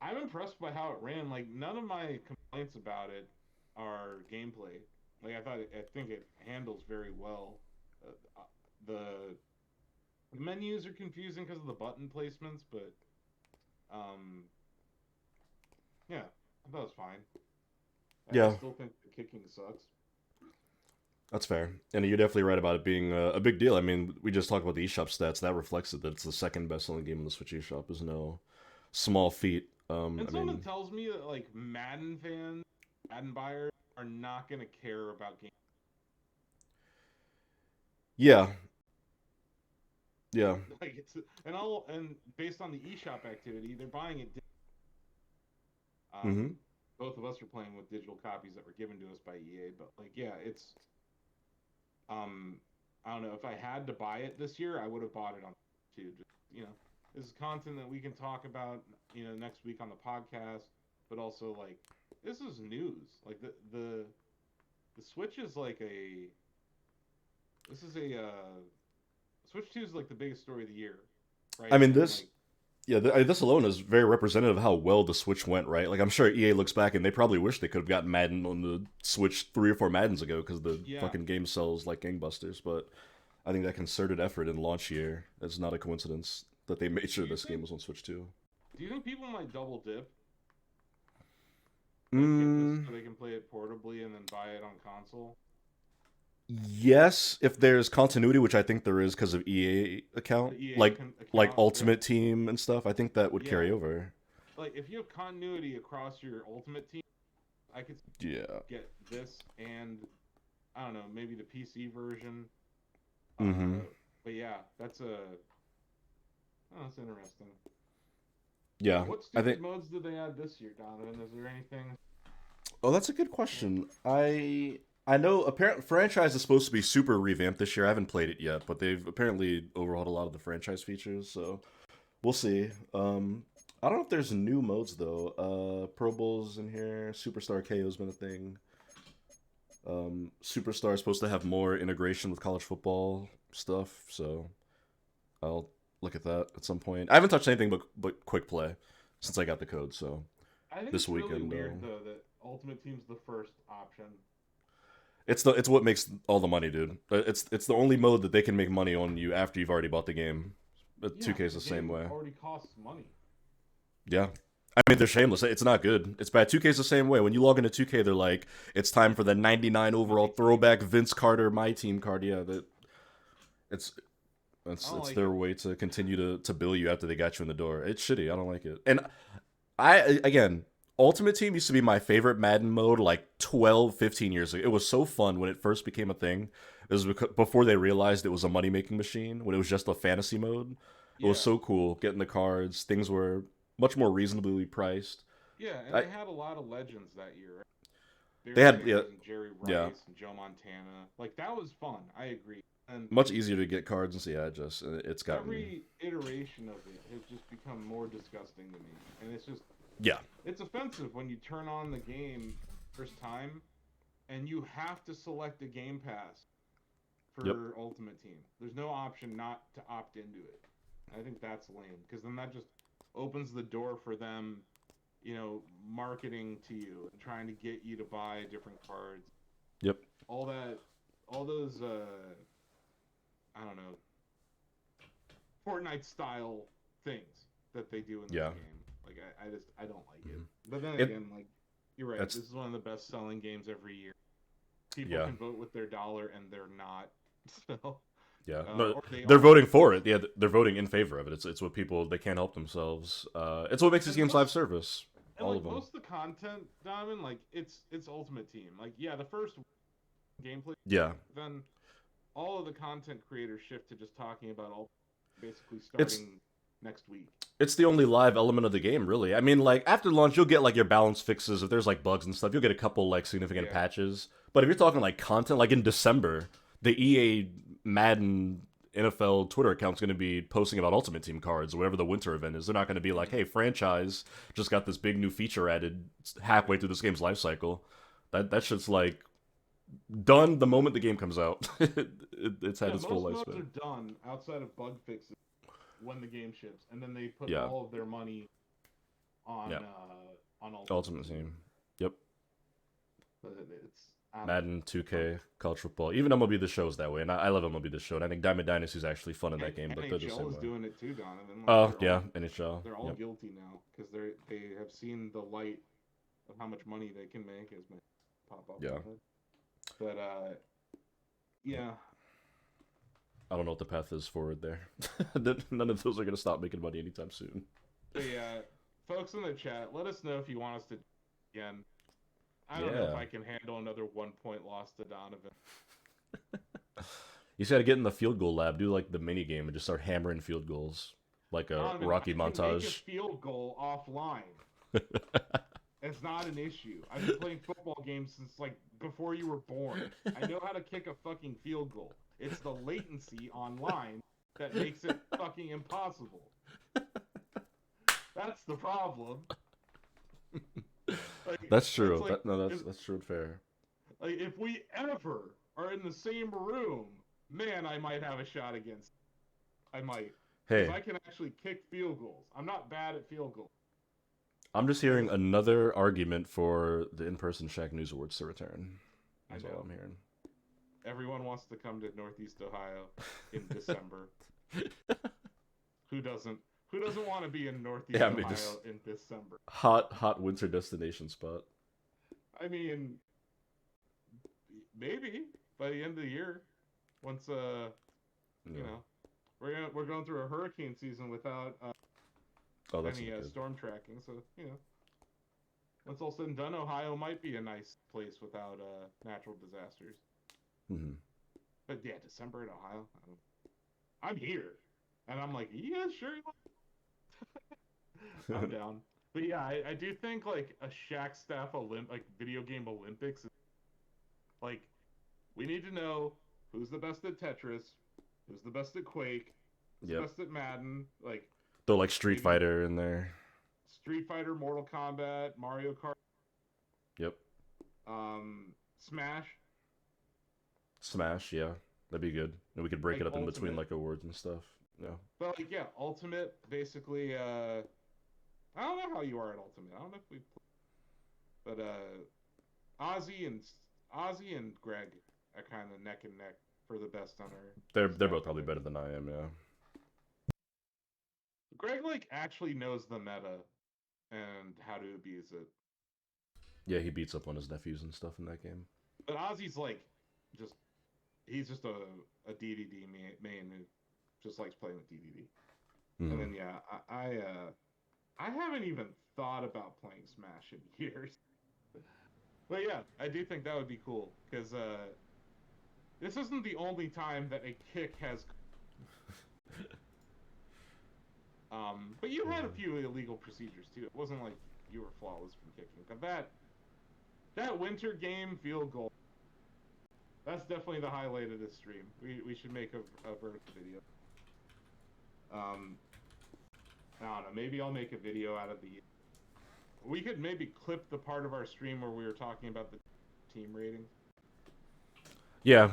I'm impressed by how it ran. Like, none of my complaints about it are gameplay. Like, I think it handles very well. The menus are confusing because of the button placements, but yeah, I thought it was fine. Yeah. I still think the kicking sucks. That's fair. And you're definitely right about it being a big deal. I mean, we just talked about the eShop stats. That reflects it that it's the second best-selling game in the Switch eShop. Is no small feat. And someone tells me that, like, Madden fans, Madden buyers, are not going to care about games. Yeah. Yeah. Like, and based on the eShop activity, they're buying it. Both of us are playing with digital copies that were given to us by EA, but like, yeah, it's I don't know, if I had to buy it this year, I would have bought it on too. Just, this is content that we can talk about, next week on the podcast, but also like this is news. Like the Switch is like Switch 2 is like the biggest story of the year, right? I mean, this alone is very representative of how well the Switch went, right? Like, I'm sure EA looks back and they probably wish they could have gotten Madden on the Switch 3 or 4 Maddens ago because the fucking game sells like gangbusters. But I think that concerted effort in launch year is not a coincidence that they made sure this game was on Switch 2. Do you think people might double dip? So they can play it portably and then buy it on console? Yes, if there's continuity, which I think there is because of EA account, like Ultimate Team and stuff. I think that would carry over. Like, if you have continuity across your Ultimate Team, I could get this and, I don't know, maybe the PC version. But yeah, that's interesting. Yeah. What stupid modes did they add this year, Donovan? Is there anything? Oh, that's a good question. I know apparently franchise is supposed to be super revamped this year. I haven't played it yet, but they've apparently overhauled a lot of the franchise features, so we'll see. I don't know if there's new modes though. Pro Bowl's in here. Superstar KO's been a thing. Superstar is supposed to have more integration with college football stuff, so I'll look at that at some point. I haven't touched anything but quick play since I got the code, so I think this weekend. Really weird though that Ultimate Team's the first option. It's what makes all the money, dude. It's the only mode that they can make money on you after you've already bought the game. 2K's the same way. Already costs money. Yeah, I mean, they're shameless. It's not good. It's bad. 2K's the same way. When you log into 2K, they're like, it's time for the 99 overall throwback Vince Carter My Team card. Yeah, it's their way to continue to bill you after they got you in the door. It's shitty. I don't like it. And again, Ultimate Team used to be my favorite Madden mode like 12, 15 years ago. It was so fun when it first became a thing. It was before they realized it was a money-making machine, when it was just a fantasy mode. It was so cool. Getting the cards. Things were much more reasonably priced. Yeah, and they had a lot of legends that year. They had Jerry Rice and Joe Montana. Like, that was fun. I agree. And much easier to get cards and see. It's gotten every iteration of it has just become more disgusting to me, and it's just it's offensive when you turn on the game first time, and you have to select a Game Pass for Ultimate Team. There's no option not to opt into it. I think that's lame, because then that just opens the door for them, marketing to you and trying to get you to buy different cards. Yep. All those I don't know, Fortnite style things that they do in the game. Like, I don't like it. But then again, like, you're right. This is one of the best selling games every year. People can vote with their dollar, and they're not. So no, they're voting for it. Yeah, they're voting in favor of it. It's what people, they can't help themselves. It's what makes these games live service. And all of them. Most of the content, Diamond, like, it's Ultimate Team. Like, the first gameplay. Yeah. Then all of the content creators shift to just talking about basically starting next week. It's the only live element of the game, really. I mean, like, after launch, you'll get, like, your balance fixes. If there's, like, bugs and stuff, you'll get a couple, like, significant patches. But if you're talking, like, content, like, in December, the EA Madden NFL Twitter account's going to be posting about Ultimate Team cards or whatever the winter event is. They're not going to be like, hey, franchise just got this big new feature added halfway through this game's life cycle. That shit's, like, done the moment the game comes out. It's had its full lifespan. Most modes are done outside of bug fixes when the game ships, and then they put all of their money on Ultimate Team. Yep. But it's Madden, 2K, college football. Even MLB The Show is that way, and I love MLB The Show. And I think Diamond Dynasty is actually fun in that game, but they're the same way. NHL is doing it too, Donovan. NHL. They're all guilty now because they have seen the light of how much money they can make as they pop up. Yeah. But I don't know what the path is forward there. None of those are gonna stop making money anytime soon. But folks in the chat, let us know if you want us to again. I don't know if I can handle another 1 point loss to Donovan. You just gotta get in the field goal lab, do like the mini game, and just start hammering field goals like a Donovan, Rocky I can montage. Make a field goal offline. It's not an issue. I've been playing football games since like before you were born. I know how to kick a fucking field goal. It's the latency online that makes it fucking impossible. That's the problem. Like, that's true. like, that's true and fair. Like, if we ever are in the same room, man, I might have a shot against. I might. Hey, I can actually kick field goals. I'm not bad at field goals. I'm just hearing another argument for the in-person Shaq News Awards to return. That's all I'm hearing. Everyone wants to come to Northeast Ohio in December. Who doesn't want to be in Northeast Ohio in December? Hot winter destination spot. I mean, maybe by the end of the year, once you know, we're going through a hurricane season without any storm tracking. So once all said and done, Ohio might be a nice place without natural disasters. Mm-hmm. But yeah, December in Ohio, I'm here, and I'm like, yeah, sure. I'm down. But yeah, I do think like a Shaq staff video game Olympics. Like, we need to know who's the best at Tetris, who's the best at Quake, who's the best at Madden. Like, they're like Street Fighter in there. Street Fighter, Mortal Kombat, Mario Kart. Yep. Smash, yeah, that'd be good. And we could break it up in between like awards and stuff. Yeah. But like, Ultimate, basically. I don't know how you are at Ultimate. I don't know if we, but Ozzy and Greg are kind of neck and neck for the best on our. They're both probably better than I am. Yeah. Greg actually knows the meta and how to abuse it. Yeah, he beats up on his nephews and stuff in that game. But Ozzy's like, he's just a DDD main who just likes playing with DDD. Mm-hmm. And then yeah, I haven't even thought about playing Smash in years. But yeah, I do think that would be cool because this isn't the only time that a kick has. But you had a few illegal procedures too. It wasn't like you were flawless from kicking. But that winter game field goal, that's definitely the highlight of this stream. We should make a vertical video. I don't know. Maybe I'll make a video out of the. We could maybe clip the part of our stream where we were talking about the team ratings. Yeah,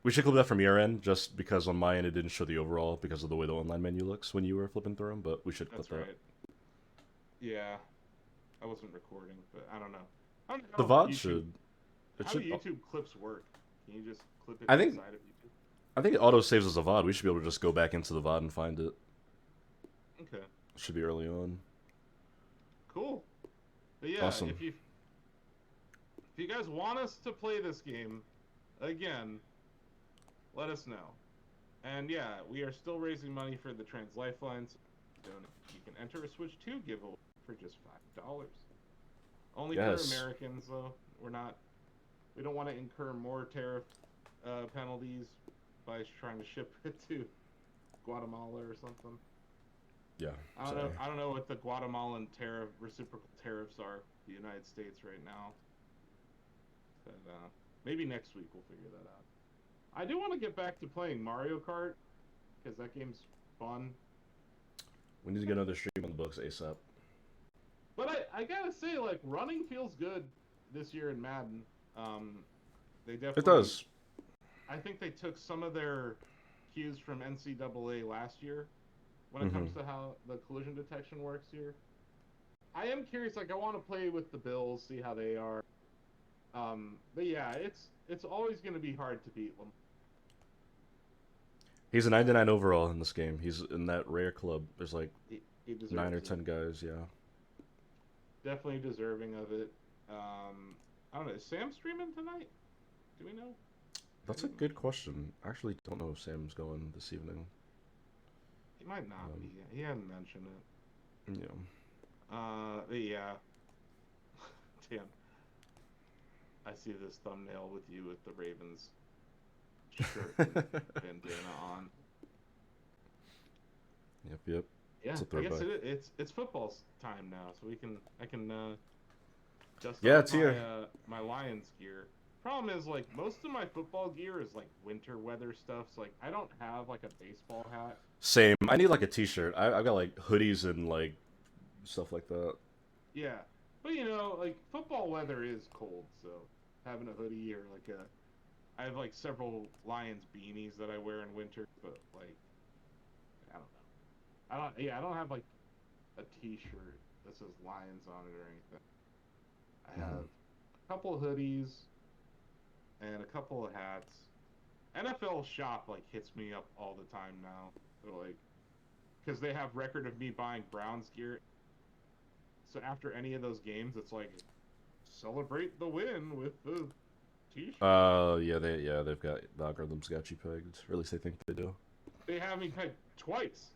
we should clip that from your end, just because on my end it didn't show the overall because of the way the online menu looks when you were flipping through them, but we should clip that. That's right. Yeah. I wasn't recording, but I don't know. The VOD should... How do YouTube clips work? Can you just clip it inside of YouTube? I think it auto-saves as a VOD. We should be able to just go back into the VOD and find it. Okay. Should be early on. Cool. But yeah, awesome. If you guys want us to play this game again, let us know. And yeah, we are still raising money for the Trans Lifelines. You can enter a Switch 2 giveaway for just $5. Only for Americans, though. We don't want to incur more tariff penalties by trying to ship it to Guatemala or something. Yeah. I don't know what the Guatemalan reciprocal tariffs are the United States right now. But maybe next week we'll figure that out. I do want to get back to playing Mario Kart because that game's fun. We need to get another stream on the books ASAP. But I gotta say, like, running feels good this year in Madden. They definitely. It does. I think they took some of their cues from NCAA last year when it comes to how the collision detection works here. I am curious. Like, I want to play with the Bills, see how they are. But yeah, it's always going to be hard to beat them. He's a 99 overall in this game. He's in that rare club. There's like he 9 or 10 guys, yeah. Definitely deserving of it. I don't know. Is Sam streaming tonight? Do we know? That's a good question. I actually don't know if Sam's going this evening. He might not be. He hadn't mentioned it. Yeah. Yeah. Damn. I see this thumbnail with you with the Ravens shirt and bandana on. Yep. Yeah, I guess it's football time now, so I can dust it's off here. My Lions gear. Problem is, like, most of my football gear is like winter weather stuff. So like, I don't have like a baseball hat. Same. I need like a T-shirt. I've got like hoodies and like stuff like that. Yeah, but you know, like football weather is cold, so having a hoodie or like I have like several Lions beanies that I wear in winter, but like I don't know. I don't have like a T-shirt that says Lions on it or anything. I have a couple of hoodies and a couple of hats. NFL Shop like hits me up all the time now. They're like, because they have record of me buying Browns gear. So after any of those games, it's like celebrate the win with the T-shirt. They've got the algorithms got you pegged. Or at least they think they do. They have me pegged twice.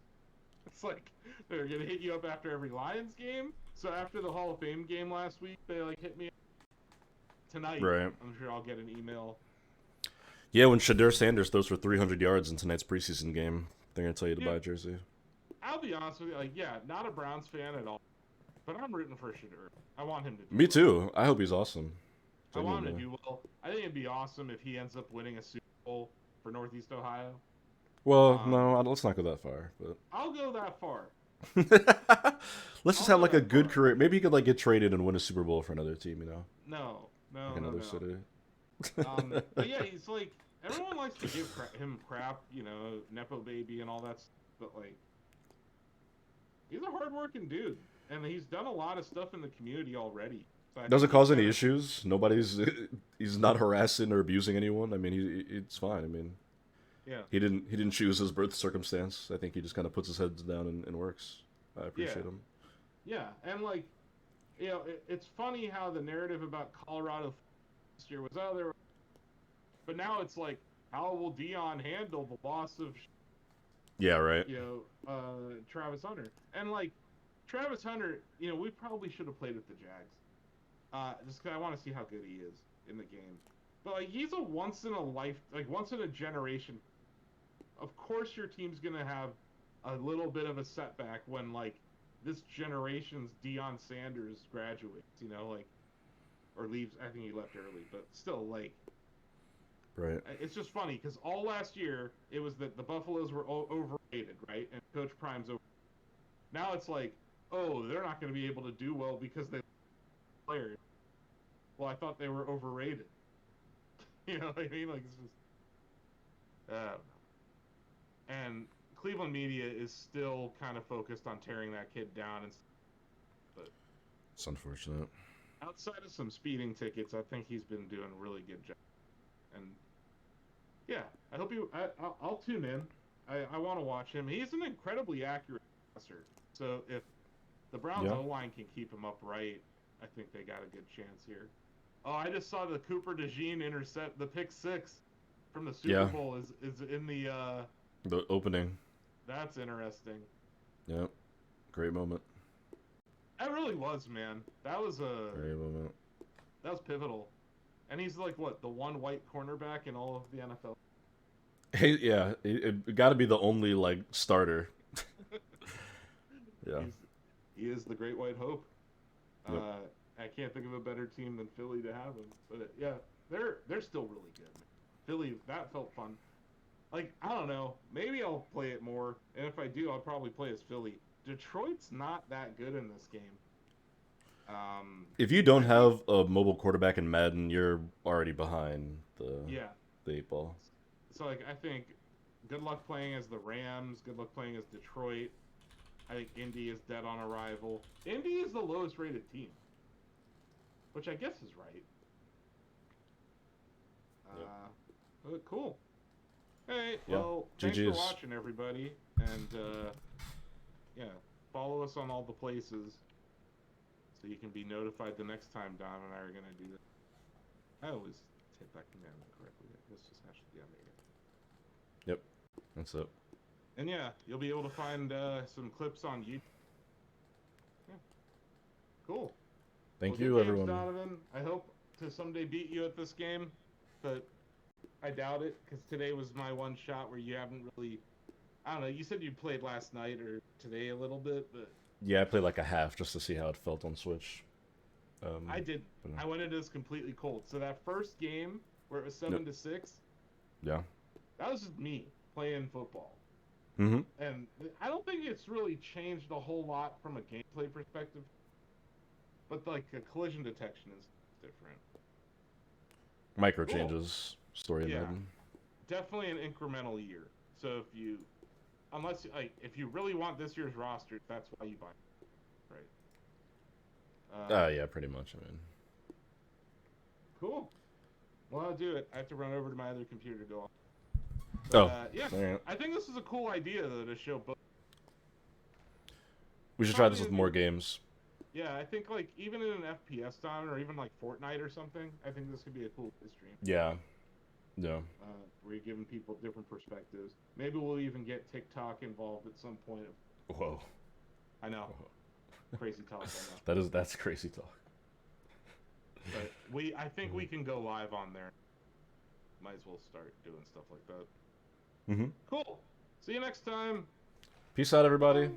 It's like they're gonna hit you up after every Lions game. So after the Hall of Fame game last week, they like hit me up. Tonight. Right. I'm sure I'll get an email. Yeah, when Shadur Sanders throws for 300 yards in tonight's preseason game, they're gonna tell you to buy a jersey. I'll be honest with you, like, yeah, not a Browns fan at all, but I'm rooting for Shadur. I want him to do Me well. too. I hope he's awesome. I want him to do well. I think it'd be awesome if he ends up winning a Super Bowl for Northeast Ohio. Well, no, let's not go that far. But I'll go that far. Let's just have like a good career. Maybe he could like get traded and win a Super Bowl for another team. You know? No. Like another city. But yeah, he's like, everyone likes to give him crap, you know, Nepo baby and all that stuff, but like, he's a hardworking dude, and he's done a lot of stuff in the community already. So Does it cause any issues? He's not harassing or abusing anyone. I mean, it's fine. I mean, yeah, he didn't choose his birth circumstance. I think he just kind of puts his head down and works. I appreciate him. Yeah, and like, it's funny how the narrative about Colorado last year was, but now it's like, how will Dion handle the loss of, yeah, right, Travis Hunter? And like, Travis Hunter, we probably should have played with the Jags, just because I want to see how good he is in the game. But like, he's a once in a generation. Of course, your team's gonna have a little bit of a setback when like this generation's Deion Sanders graduates, or leaves. I think he left early, but still, like, right. It's just funny because all last year it was that the Buffaloes were overrated, right? And Coach Prime's over. Now it's like, oh, they're not going to be able to do well because they players. Well, I thought they were overrated. You know what I mean? Like, it's just, I don't know. And Cleveland media is still kind of focused on tearing that kid down, but It's unfortunate. outside of some speeding tickets, I think he's been doing a really good job. And yeah, I hope I'll tune in. I want to watch him. He's an incredibly accurate passer. So if the Browns O-line can keep him upright, I think they got a good chance here. Oh, I just saw the Cooper DeJean intercept the pick 6 from the Super Bowl is in the opening. That's interesting. Yep. Great moment. That really was, man. That was Great moment. That was pivotal. And he's like, what, the one white cornerback in all of the NFL? Hey, yeah, it got to be the only like starter. Yeah. He is the Great White Hope. Yep. I can't think of a better team than Philly to have him. But yeah, they're still really good. Man. Philly, that felt fun. Like, I don't know, maybe I'll play it more, and if I do, I'll probably play as Philly. Detroit's not that good in this game. If you don't have a mobile quarterback in Madden, you're already behind the 8 ball. So, like, I think good luck playing as the Rams, good luck playing as Detroit. I think Indy is dead on arrival. Indy is the lowest rated team, which I guess is right. But cool. Hey, well, thanks for watching, everybody. And, follow us on all the places so you can be notified the next time Don and I are going to do this. I always take that command correctly. This just has to be on me. Yep, that's it. And yeah, you'll be able to find some clips on YouTube. Yeah. Cool. Thank you, everyone. Donovan. I hope to someday beat you at this game, but I doubt it, because today was my one shot where you haven't really... I don't know, you said you played last night or today a little bit, but... Yeah, I played like a half just to see how it felt on Switch. I did. I went into this completely cold. So that first game, where it was 7-6... Yeah. That was just me playing football. Mm-hmm. And I don't think it's really changed a whole lot from a gameplay perspective. But, like, a collision detection is different. Micro changes. Story of Madden. Definitely an incremental year. So if you really want this year's roster, that's why you buy it, right? Yeah, pretty much. I mean, cool. Well, I'll do it. I have to run over to my other computer to go on. Right. I think this is a cool idea though to show both. We should try this with more games. Yeah, I think like even in an FPS time or even like Fortnite or something, I think this could be a cool stream. Yeah. Yeah. Where you're giving people different perspectives. Maybe we'll even get TikTok involved at some point. Whoa. I know. Crazy talk. I know. That's crazy talk. But I think we can go live on there. Might as well start doing stuff like that. Mm-hmm. Cool. See you next time. Peace out, everybody.